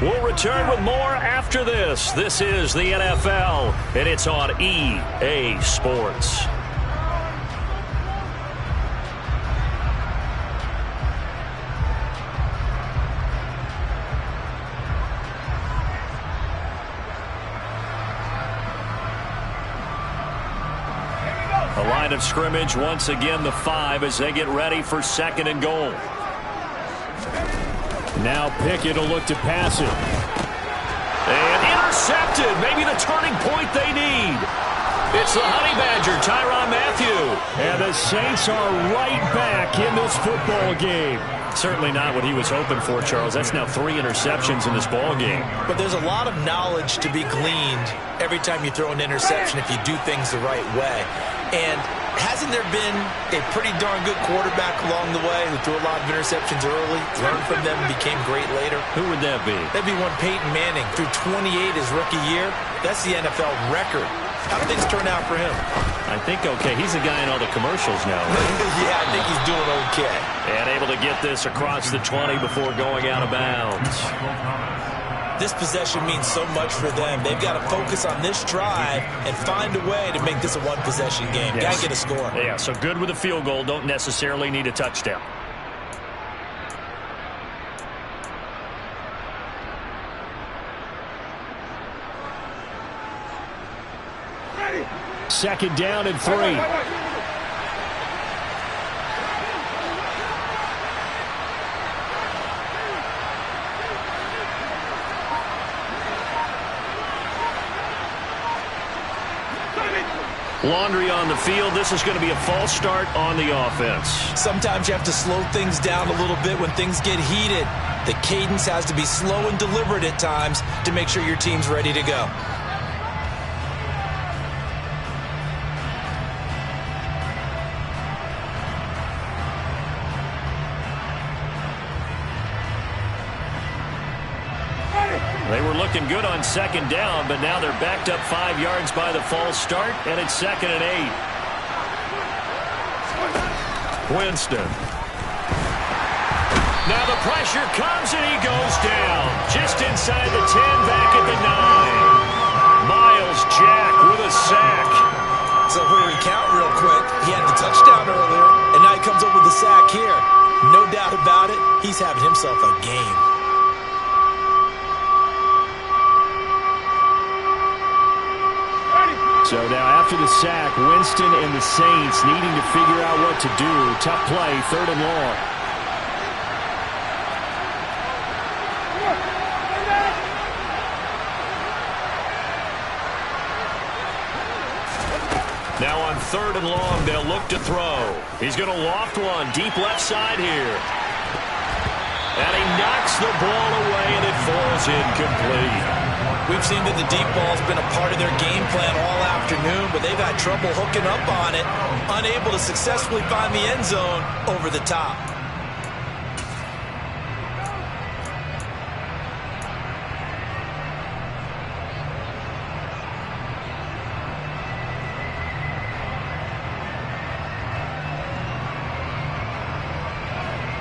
We'll return with more after this. This is the NFL, and it's on EA Sports. line of scrimmage, once again the 5 as they get ready for 2nd and goal. Now Pickett will look to pass it. And intercepted. Maybe the turning point they need. It's the Honey Badger, Tyrann Mathieu. And the Saints are right back in this football game. Certainly not what he was hoping for, Charles. That's now 3 interceptions in this ball game. But there's a lot of knowledge to be gleaned every time you throw an interception if you do things the right way. And hasn't there been a pretty darn good quarterback along the way who threw a lot of interceptions early, learned from them, and became great later? Who would that be? That'd be one Peyton Manning. Threw 28 his rookie year. That's the NFL record. How do things turn out for him? I think okay. He's the guy in all the commercials now. Right? Yeah, I think he's doing okay. And able to get this across the 20 before going out of bounds. This possession means so much for them. They've got to focus on this drive and find a way to make this a one-possession game. Yes. Got to get a score. Yeah, so good with a field goal. Don't necessarily need a touchdown. Second down and 3. Laundry on the field. This is going to be a false start on the offense. Sometimes you have to slow things down a little bit when things get heated. The cadence has to be slow and deliberate at times to make sure your team's ready to go. They were looking good on 2nd down, but now they're backed up 5 yards by the false start, and it's 2nd and 8. Winston. Now the pressure comes, and he goes down. Just inside the 10, back at the 9. Miles Jack with a sack. So if we recount real quick, he had the touchdown earlier, and now he comes up with the sack here. No doubt about it, he's having himself a game. So now after the sack, Winston and the Saints needing to figure out what to do. Tough play, 3rd and long. Now on 3rd and long, they'll look to throw. He's going to loft one deep left side here. And he knocks the ball away, and it falls incomplete. We've seen that the deep ball's been a part of their game plan all afternoon, but they've had trouble hooking up on it, unable to successfully find the end zone over the top.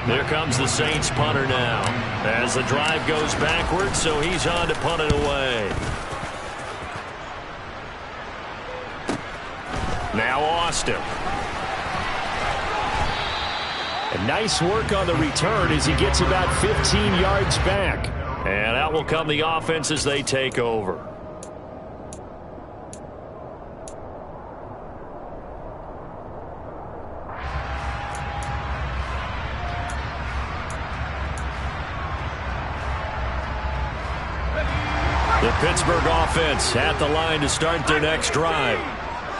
There comes the Saints punter now. As the drive goes backwards, so he's on to punt it away. Now Austin. And nice work on the return as he gets about 15 yards back. And out will come the offense as they take over. The Pittsburgh offense at the line to start their next drive.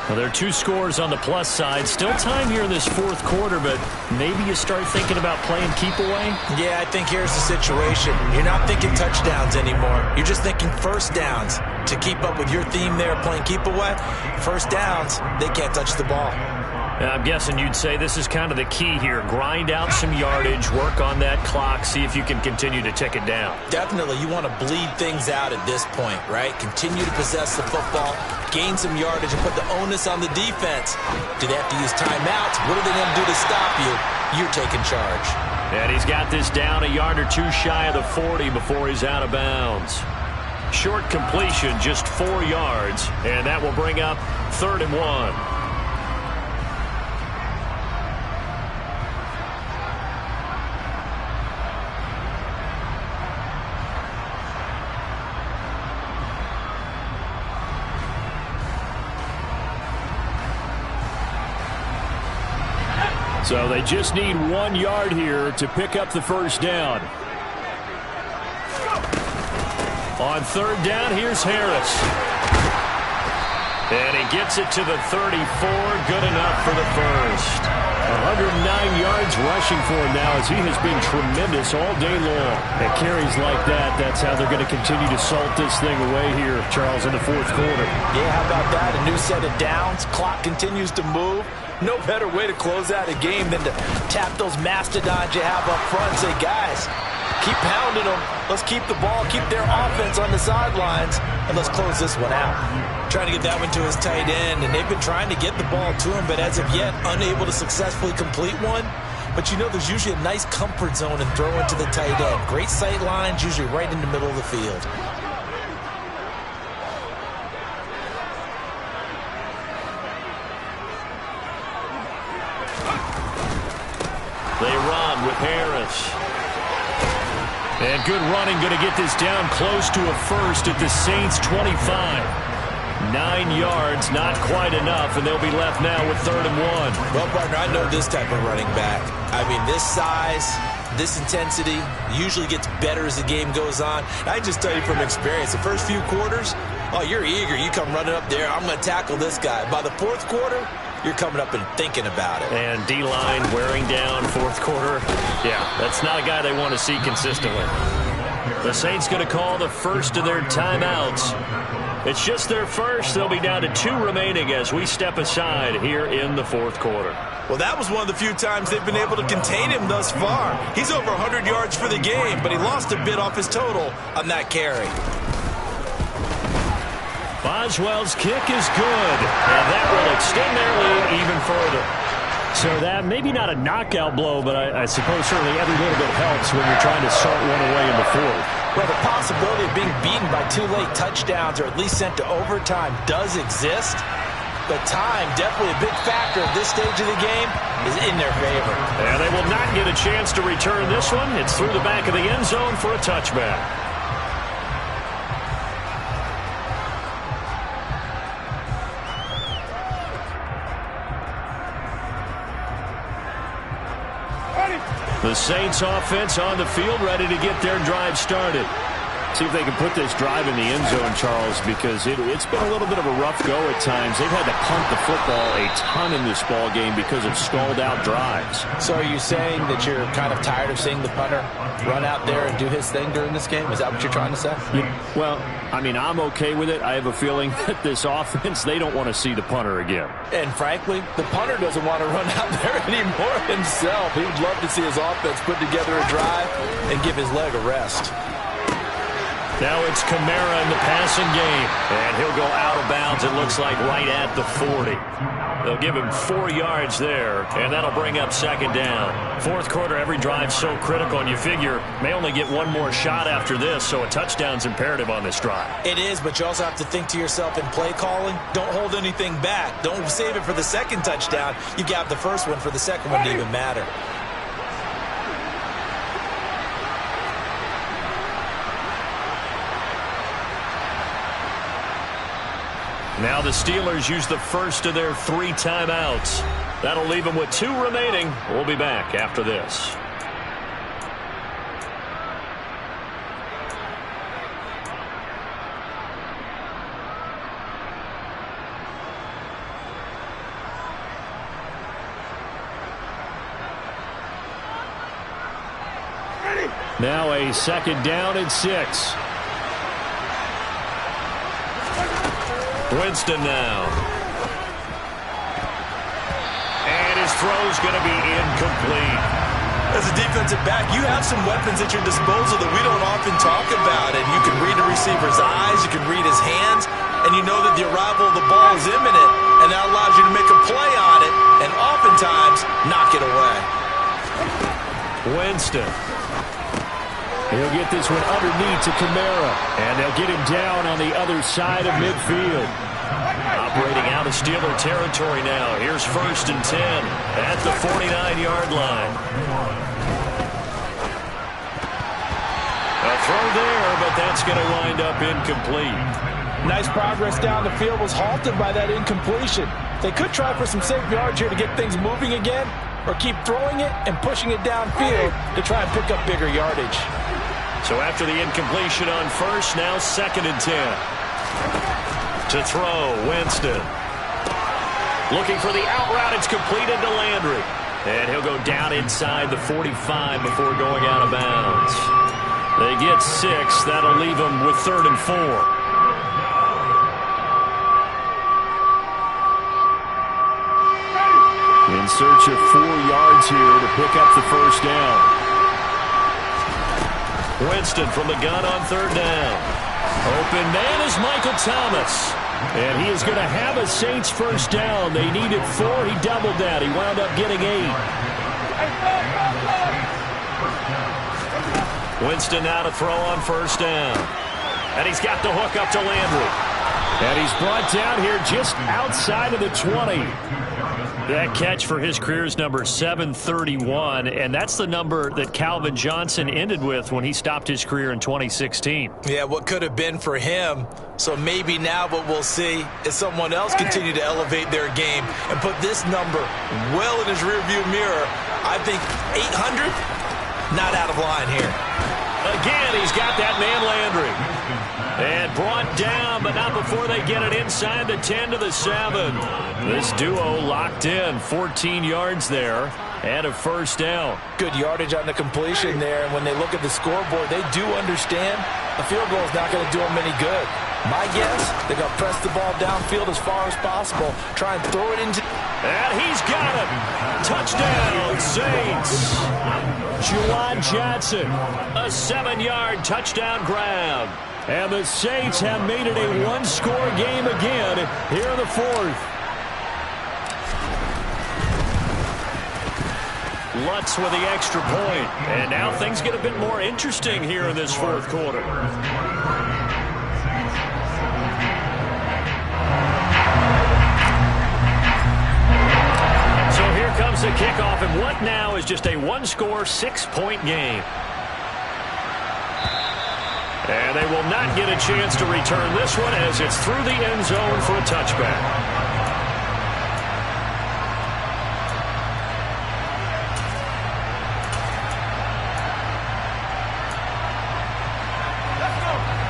Well, there are 2 scores on the plus side. Still time here in this 4th quarter, but maybe you start thinking about playing keep away? Yeah, I think here's the situation. You're not thinking touchdowns anymore. You're just thinking first downs. To keep up with your theme there, playing keep away, first downs, they can't touch the ball. I'm guessing you'd say this is kind of the key here. Grind out some yardage, work on that clock, see if you can continue to tick it down. Definitely, you want to bleed things out at this point, right? Continue to possess the football, gain some yardage, and put the onus on the defense. Do they have to use timeouts? What are they going to do to stop you? You're taking charge. And he's got this down a yard or 2 shy of the 40 before he's out of bounds. Short completion, just 4 yards, and that will bring up 3rd and 1. So they just need 1 yard here to pick up the first down. On third down, here's Harris. And he gets it to the 34. Good enough for the first. 109 yards rushing for him now as he has been tremendous all day long. At carries like that, that's how they're going to continue to salt this thing away here, Charles, in the fourth quarter. Yeah, how about that? A new set of downs. Clock continues to move. No better way to close out a game than to tap those mastodons you have up front and say, guys, keep pounding them. Let's keep the ball, keep their offense on the sidelines, and let's close this one out. Trying to get that one to his tight end, and they've been trying to get the ball to him, but as of yet, unable to successfully complete one. But you know there's usually a nice comfort zone in throwing to the tight end. Great sight lines, usually right in the middle of the field. They run with Harris. And good running, going to get this down close to a first at the Saints' 25. 9 yards, not quite enough, and they'll be left now with 3rd and 1. Well, partner, I know this type of running back. I mean, this size, this intensity usually gets better as the game goes on. I just tell you from experience, the first few quarters, oh, you're eager. You come running up there, I'm going to tackle this guy. By the fourth quarter, you're coming up and thinking about it. And D-line wearing down fourth quarter. Yeah, that's not a guy they want to see consistently. The Saints going to call the first of their timeouts. It's just their first. They'll be down to 2 remaining as we step aside here in the fourth quarter. Well, that was one of the few times they've been able to contain him thus far. He's over 100 yards for the game, but he lost a bit off his total on that carry. Boswell's kick is good, and that will extend their lead even further. So that, maybe not a knockout blow, but I suppose certainly every little bit helps when you're trying to salt one away in the fourth. Well, the possibility of being beaten by 2 late touchdowns or at least sent to overtime does exist. But time, definitely a big factor at this stage of the game, is in their favor. And they will not get a chance to return this one. It's through the back of the end zone for a touchback. The Saints offense on the field, ready to get their drive started. See if they can put this drive in the end zone, Charles, because it's been a little bit of a rough go at times. They've had to punt the football a ton in this ball game because of stalled-out drives. So are you saying that you're kind of tired of seeing the punter run out there and do his thing during this game? Is that what you're trying to say? Yeah, well, I mean, I'm okay with it. I have a feeling that this offense, they don't want to see the punter again. And frankly, the punter doesn't want to run out there anymore himself. He would love to see his offense put together a drive and give his leg a rest. Now it's Kamara in the passing game, and he'll go out of bounds, it looks like, right at the 40. They'll give him 4 yards there, and that'll bring up 2nd down. Fourth quarter, every drive's so critical, and you figure may only get one more shot after this, so a touchdown's imperative on this drive. It is, but you also have to think to yourself in play calling, don't hold anything back. Don't save it for the second touchdown. You got the first one for the second one to even matter. Now the Steelers use the first of their 3 timeouts. That'll leave them with 2 remaining. We'll be back after this. Now a 2nd down and 6. Winston now. And his throw's going to be incomplete. As a defensive back, you have some weapons at your disposal that we don't often talk about. And you can read a receiver's eyes, you can read his hands, and you know that the arrival of the ball is imminent. And that allows you to make a play on it and oftentimes knock it away. Winston. He'll get this one underneath to Kamara. And they'll get him down on the other side of midfield. Operating out of Steeler territory now. Here's 1st and 10 at the 49-yard line. A throw there, but that's going to wind up incomplete. Nice progress down the field was halted by that incompletion. They could try for some safe yards here to get things moving again, or keep throwing it and pushing it downfield to try and pick up bigger yardage. So after the incompletion on first, now 2nd and 10. To throw, Winston. Looking for the out route. It's completed to Landry. And he'll go down inside the 45 before going out of bounds. They get 6. That'll leave them with 3rd and 4. In search of 4 yards here to pick up the first down. Winston from the gun on 3rd down. Open man is Michael Thomas. And he is going to have a Saints first down. They needed 4. He doubled that. He wound up getting 8. Winston now to throw on 1st down. And he's got the hook up to Landry. And he's brought down here just outside of the 20. That catch for his career is number 731, and that's the number that Calvin Johnson ended with when he stopped his career in 2016. Yeah, what could have been for him. So maybe now what we'll see is someone else continue to elevate their game and put this number well in his rearview mirror. I think 800, not out of line here. Again, he's got that man Landry. And brought down, but not before they get it inside the 10 to the 7. This duo locked in, 14 yards there, and a first down. Good yardage on the completion there, and when they look at the scoreboard, they do understand a field goal is not going to do them any good. My guess, they're going to press the ball downfield as far as possible, try and throw it into... And he's got it. Touchdown, Saints. Juwan Johnson, a 7-yard touchdown grab. And the Saints have made it a one-score game again here in the 4th. Lutz with the extra point. And now things get a bit more interesting here in this 4th quarter. So here comes the kickoff, and what now is just a one-score, 6-point game. And they will not get a chance to return this one as it's through the end zone for a touchback.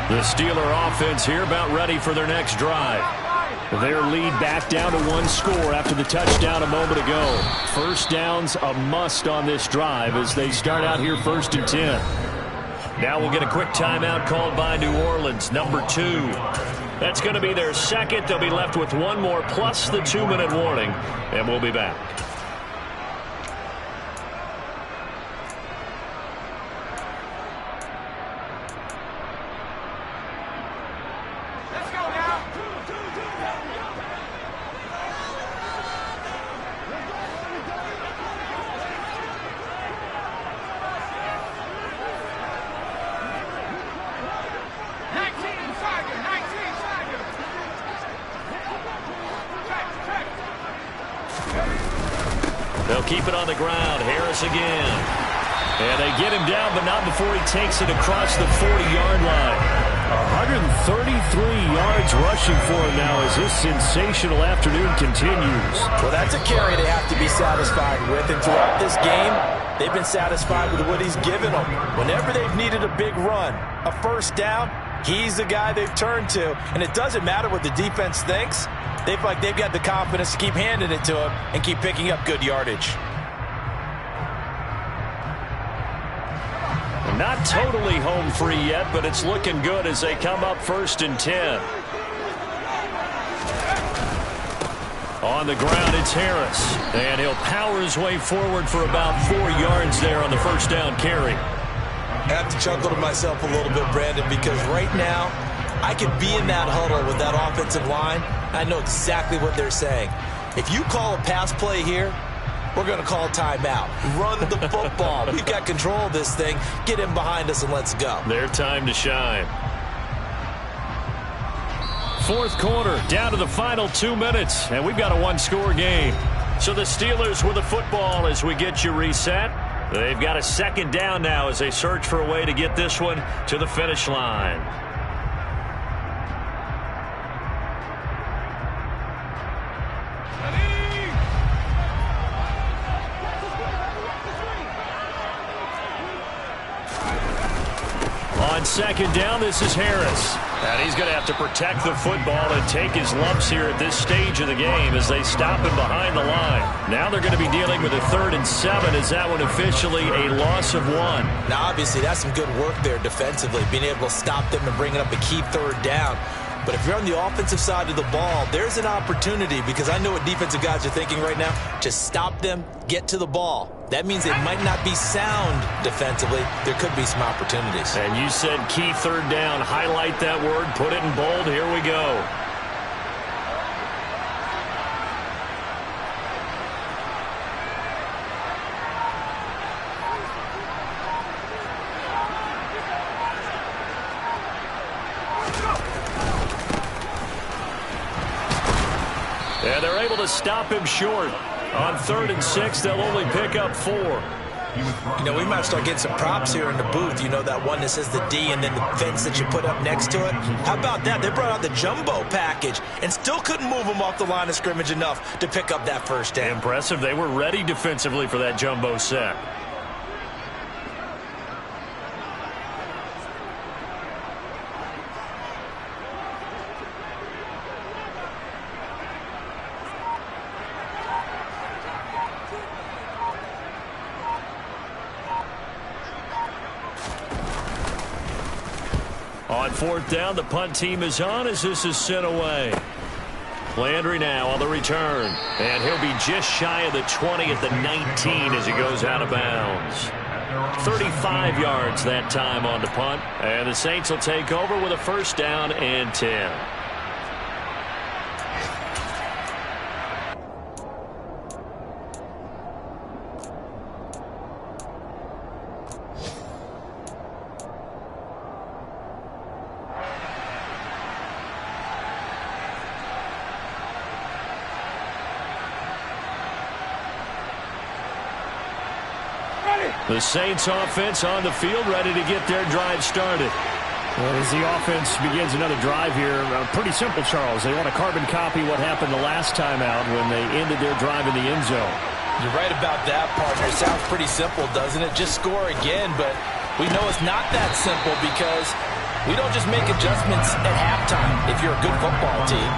The Steeler offense here about ready for their next drive. Their lead back down to 1 score after the touchdown a moment ago. First down's a must on this drive as they start out here 1st and 10. Now we'll get a quick timeout called by New Orleans, number 2. That's going to be their 2nd. They'll be left with 1 more plus the 2-minute warning, and we'll be back. They'll keep it on the ground. Harris again. And they get him down, but not before he takes it across the 40-yard line. 133 yards rushing for him now as this sensational afternoon continues. Well, that's a carry they have to be satisfied with. And throughout this game, they've been satisfied with what he's given them. Whenever they've needed a big run, a first down, he's the guy they've turned to. And it doesn't matter what the defense thinks. They feel like they've got the confidence to keep handing it to him and keep picking up good yardage. Not totally home free yet, but it's looking good as they come up 1st and 10. On the ground, it's Harris. And he'll power his way forward for about 4 yards there on the first down carry. I have to chuckle to myself a little bit, Brandon, because right now I could be in that huddle with that offensive line. I know exactly what they're saying. If you call a pass play here, we're going to call timeout. Run the football. We've got control of this thing. Get in behind us and let's go. Their time to shine. 4th quarter, down to the final 2 minutes, and we've got a one-score game. So the Steelers with the football as we get you reset. They've got a 2nd down now as they search for a way to get this one to the finish line. second down. This is Harris. And he's going to have to protect the football and take his lumps here at this stage of the game as they stop him behind the line. Now they're going to be dealing with a 3rd and 7. Is that one officially a loss of 1? Now, obviously, that's some good work there defensively, being able to stop them and bringing up a key 3rd down. But if you're on the offensive side of the ball, there's an opportunity, because I know what defensive guys are thinking right now. Just stop them, get to the ball. That means they might not be sound defensively. There could be some opportunities. And you said key 3rd down. Highlight that word. Put it in bold. Here we go. And they're able to stop him short. On 3rd and 6, they'll only pick up 4. You know, we might start getting some props here in the booth. You know, that one that says the D and then the fence that you put up next to it. How about that? They brought out the jumbo package and still couldn't move them off the line of scrimmage enough to pick up that 1st down. Impressive. They were ready defensively for that jumbo set. On 4th down, the punt team is on as this is sent away. Landry now on the return. And he'll be just shy of the 20 at the 19 as he goes out of bounds. 35 yards that time on the punt. And the Saints will take over with a 1st down and 10. The Saints offense on the field, ready to get their drive started. Well, as the offense begins another drive here, pretty simple, Charles. They want to carbon copy what happened the last time out when they ended their drive in the end zone. You're right about that, partner. It sounds pretty simple, doesn't it? Just score again, but we know it's not that simple because we don't just make adjustments at halftime if you're a good football team.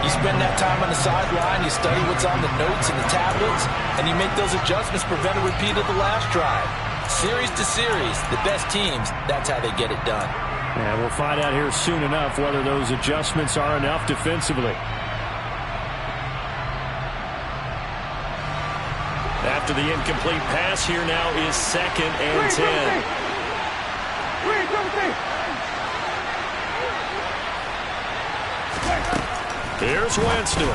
You spend that time on the sideline, you study what's on the notes and the tablets, and you make those adjustments, prevent a repeat of the last drive. Series to series, the best teams, that's how they get it done. And we'll find out here soon enough whether those adjustments are enough defensively. After the incomplete pass, here now is 2nd and 10. Here's Winston.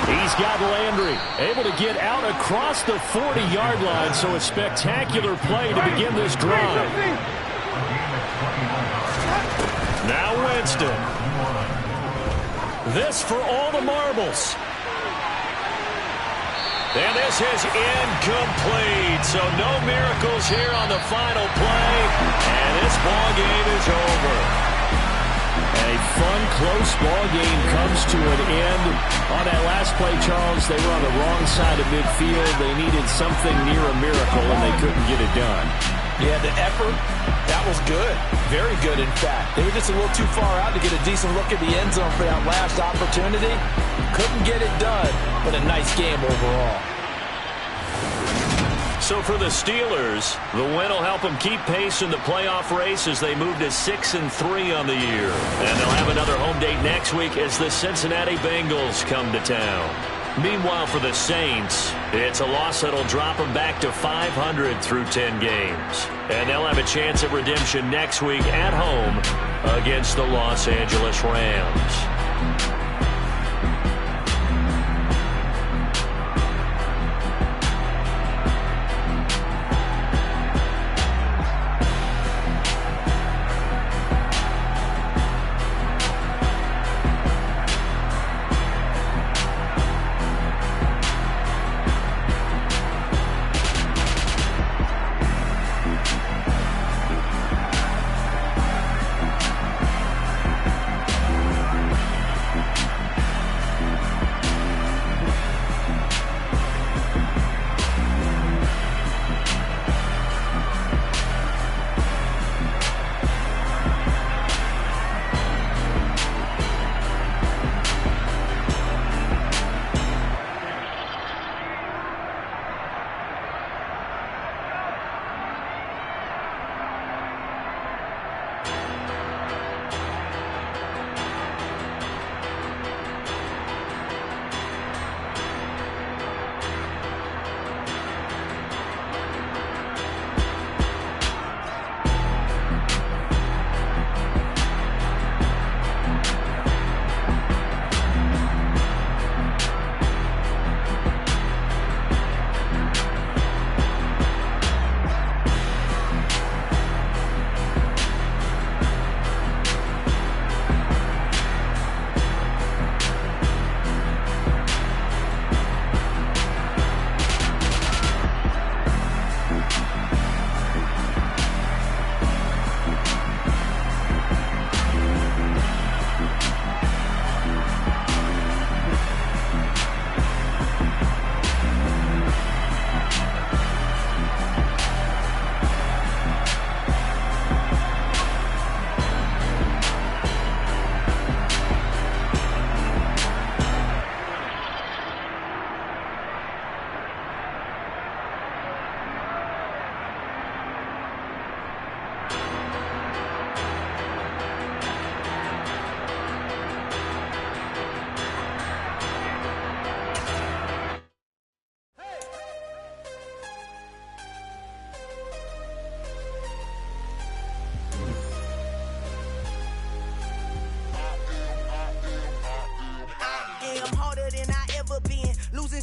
He's got Landry able to get out across the 40-yard line, so a spectacular play to begin this drive. Now Winston. This for all the marbles. And this is incomplete, so no miracles here on the final play, and this ball game is over. A fun, close ball game comes to an end. On that last play, Charles, they were on the wrong side of midfield. They needed something near a miracle, and they couldn't get it done. Yeah, the effort, that was good. Very good, in fact. They were just a little too far out to get a decent look at the end zone for that last opportunity. Couldn't get it done, but a nice game overall. So for the Steelers, the win will help them keep pace in the playoff race as they move to 6-3 on the year. And they'll have another home date next week as the Cincinnati Bengals come to town. Meanwhile, for the Saints, it's a loss that'll drop them back to 500 through 10 games. And they'll have a chance at redemption next week at home against the Los Angeles Rams.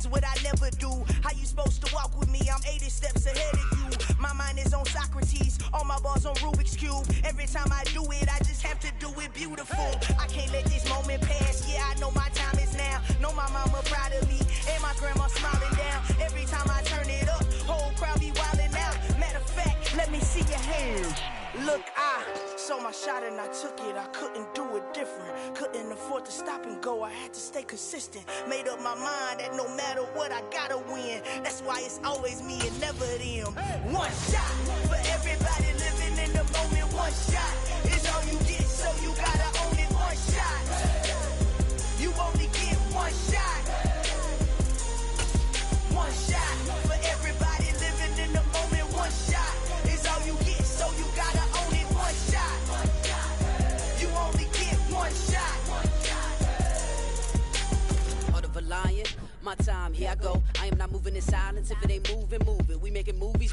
is what I never do. How you supposed to walk with me? I'm 80 steps ahead of you. My mind is on Socrates, all my balls on Rubik's Cube. Every time I do it, I just have to do it beautiful. I can't let this moment pass. Yeah, I know my time is now. Know my mama proud of me, and my grandma smiling down. Every time I turn it up, whole crowd be wildin' out. Matter of fact, let me see your hands. Look, I saw my shot and I took it. I couldn't do it different. Couldn't afford to stop and go. I had to stay consistent. Made up my mind that no matter what, I gotta win. That's why it's always me and never them. One shot for everybody living in the moment. One shot is all you get, so you gotta own it. One shot. You only get one shot. One shot for everybody living in the moment. One shot is all you get, so you gotta own it. One shot. You only get one shot. Heart of a lion, my time, here I go. I am not moving in silence. If it ain't moving, move it. We making movies.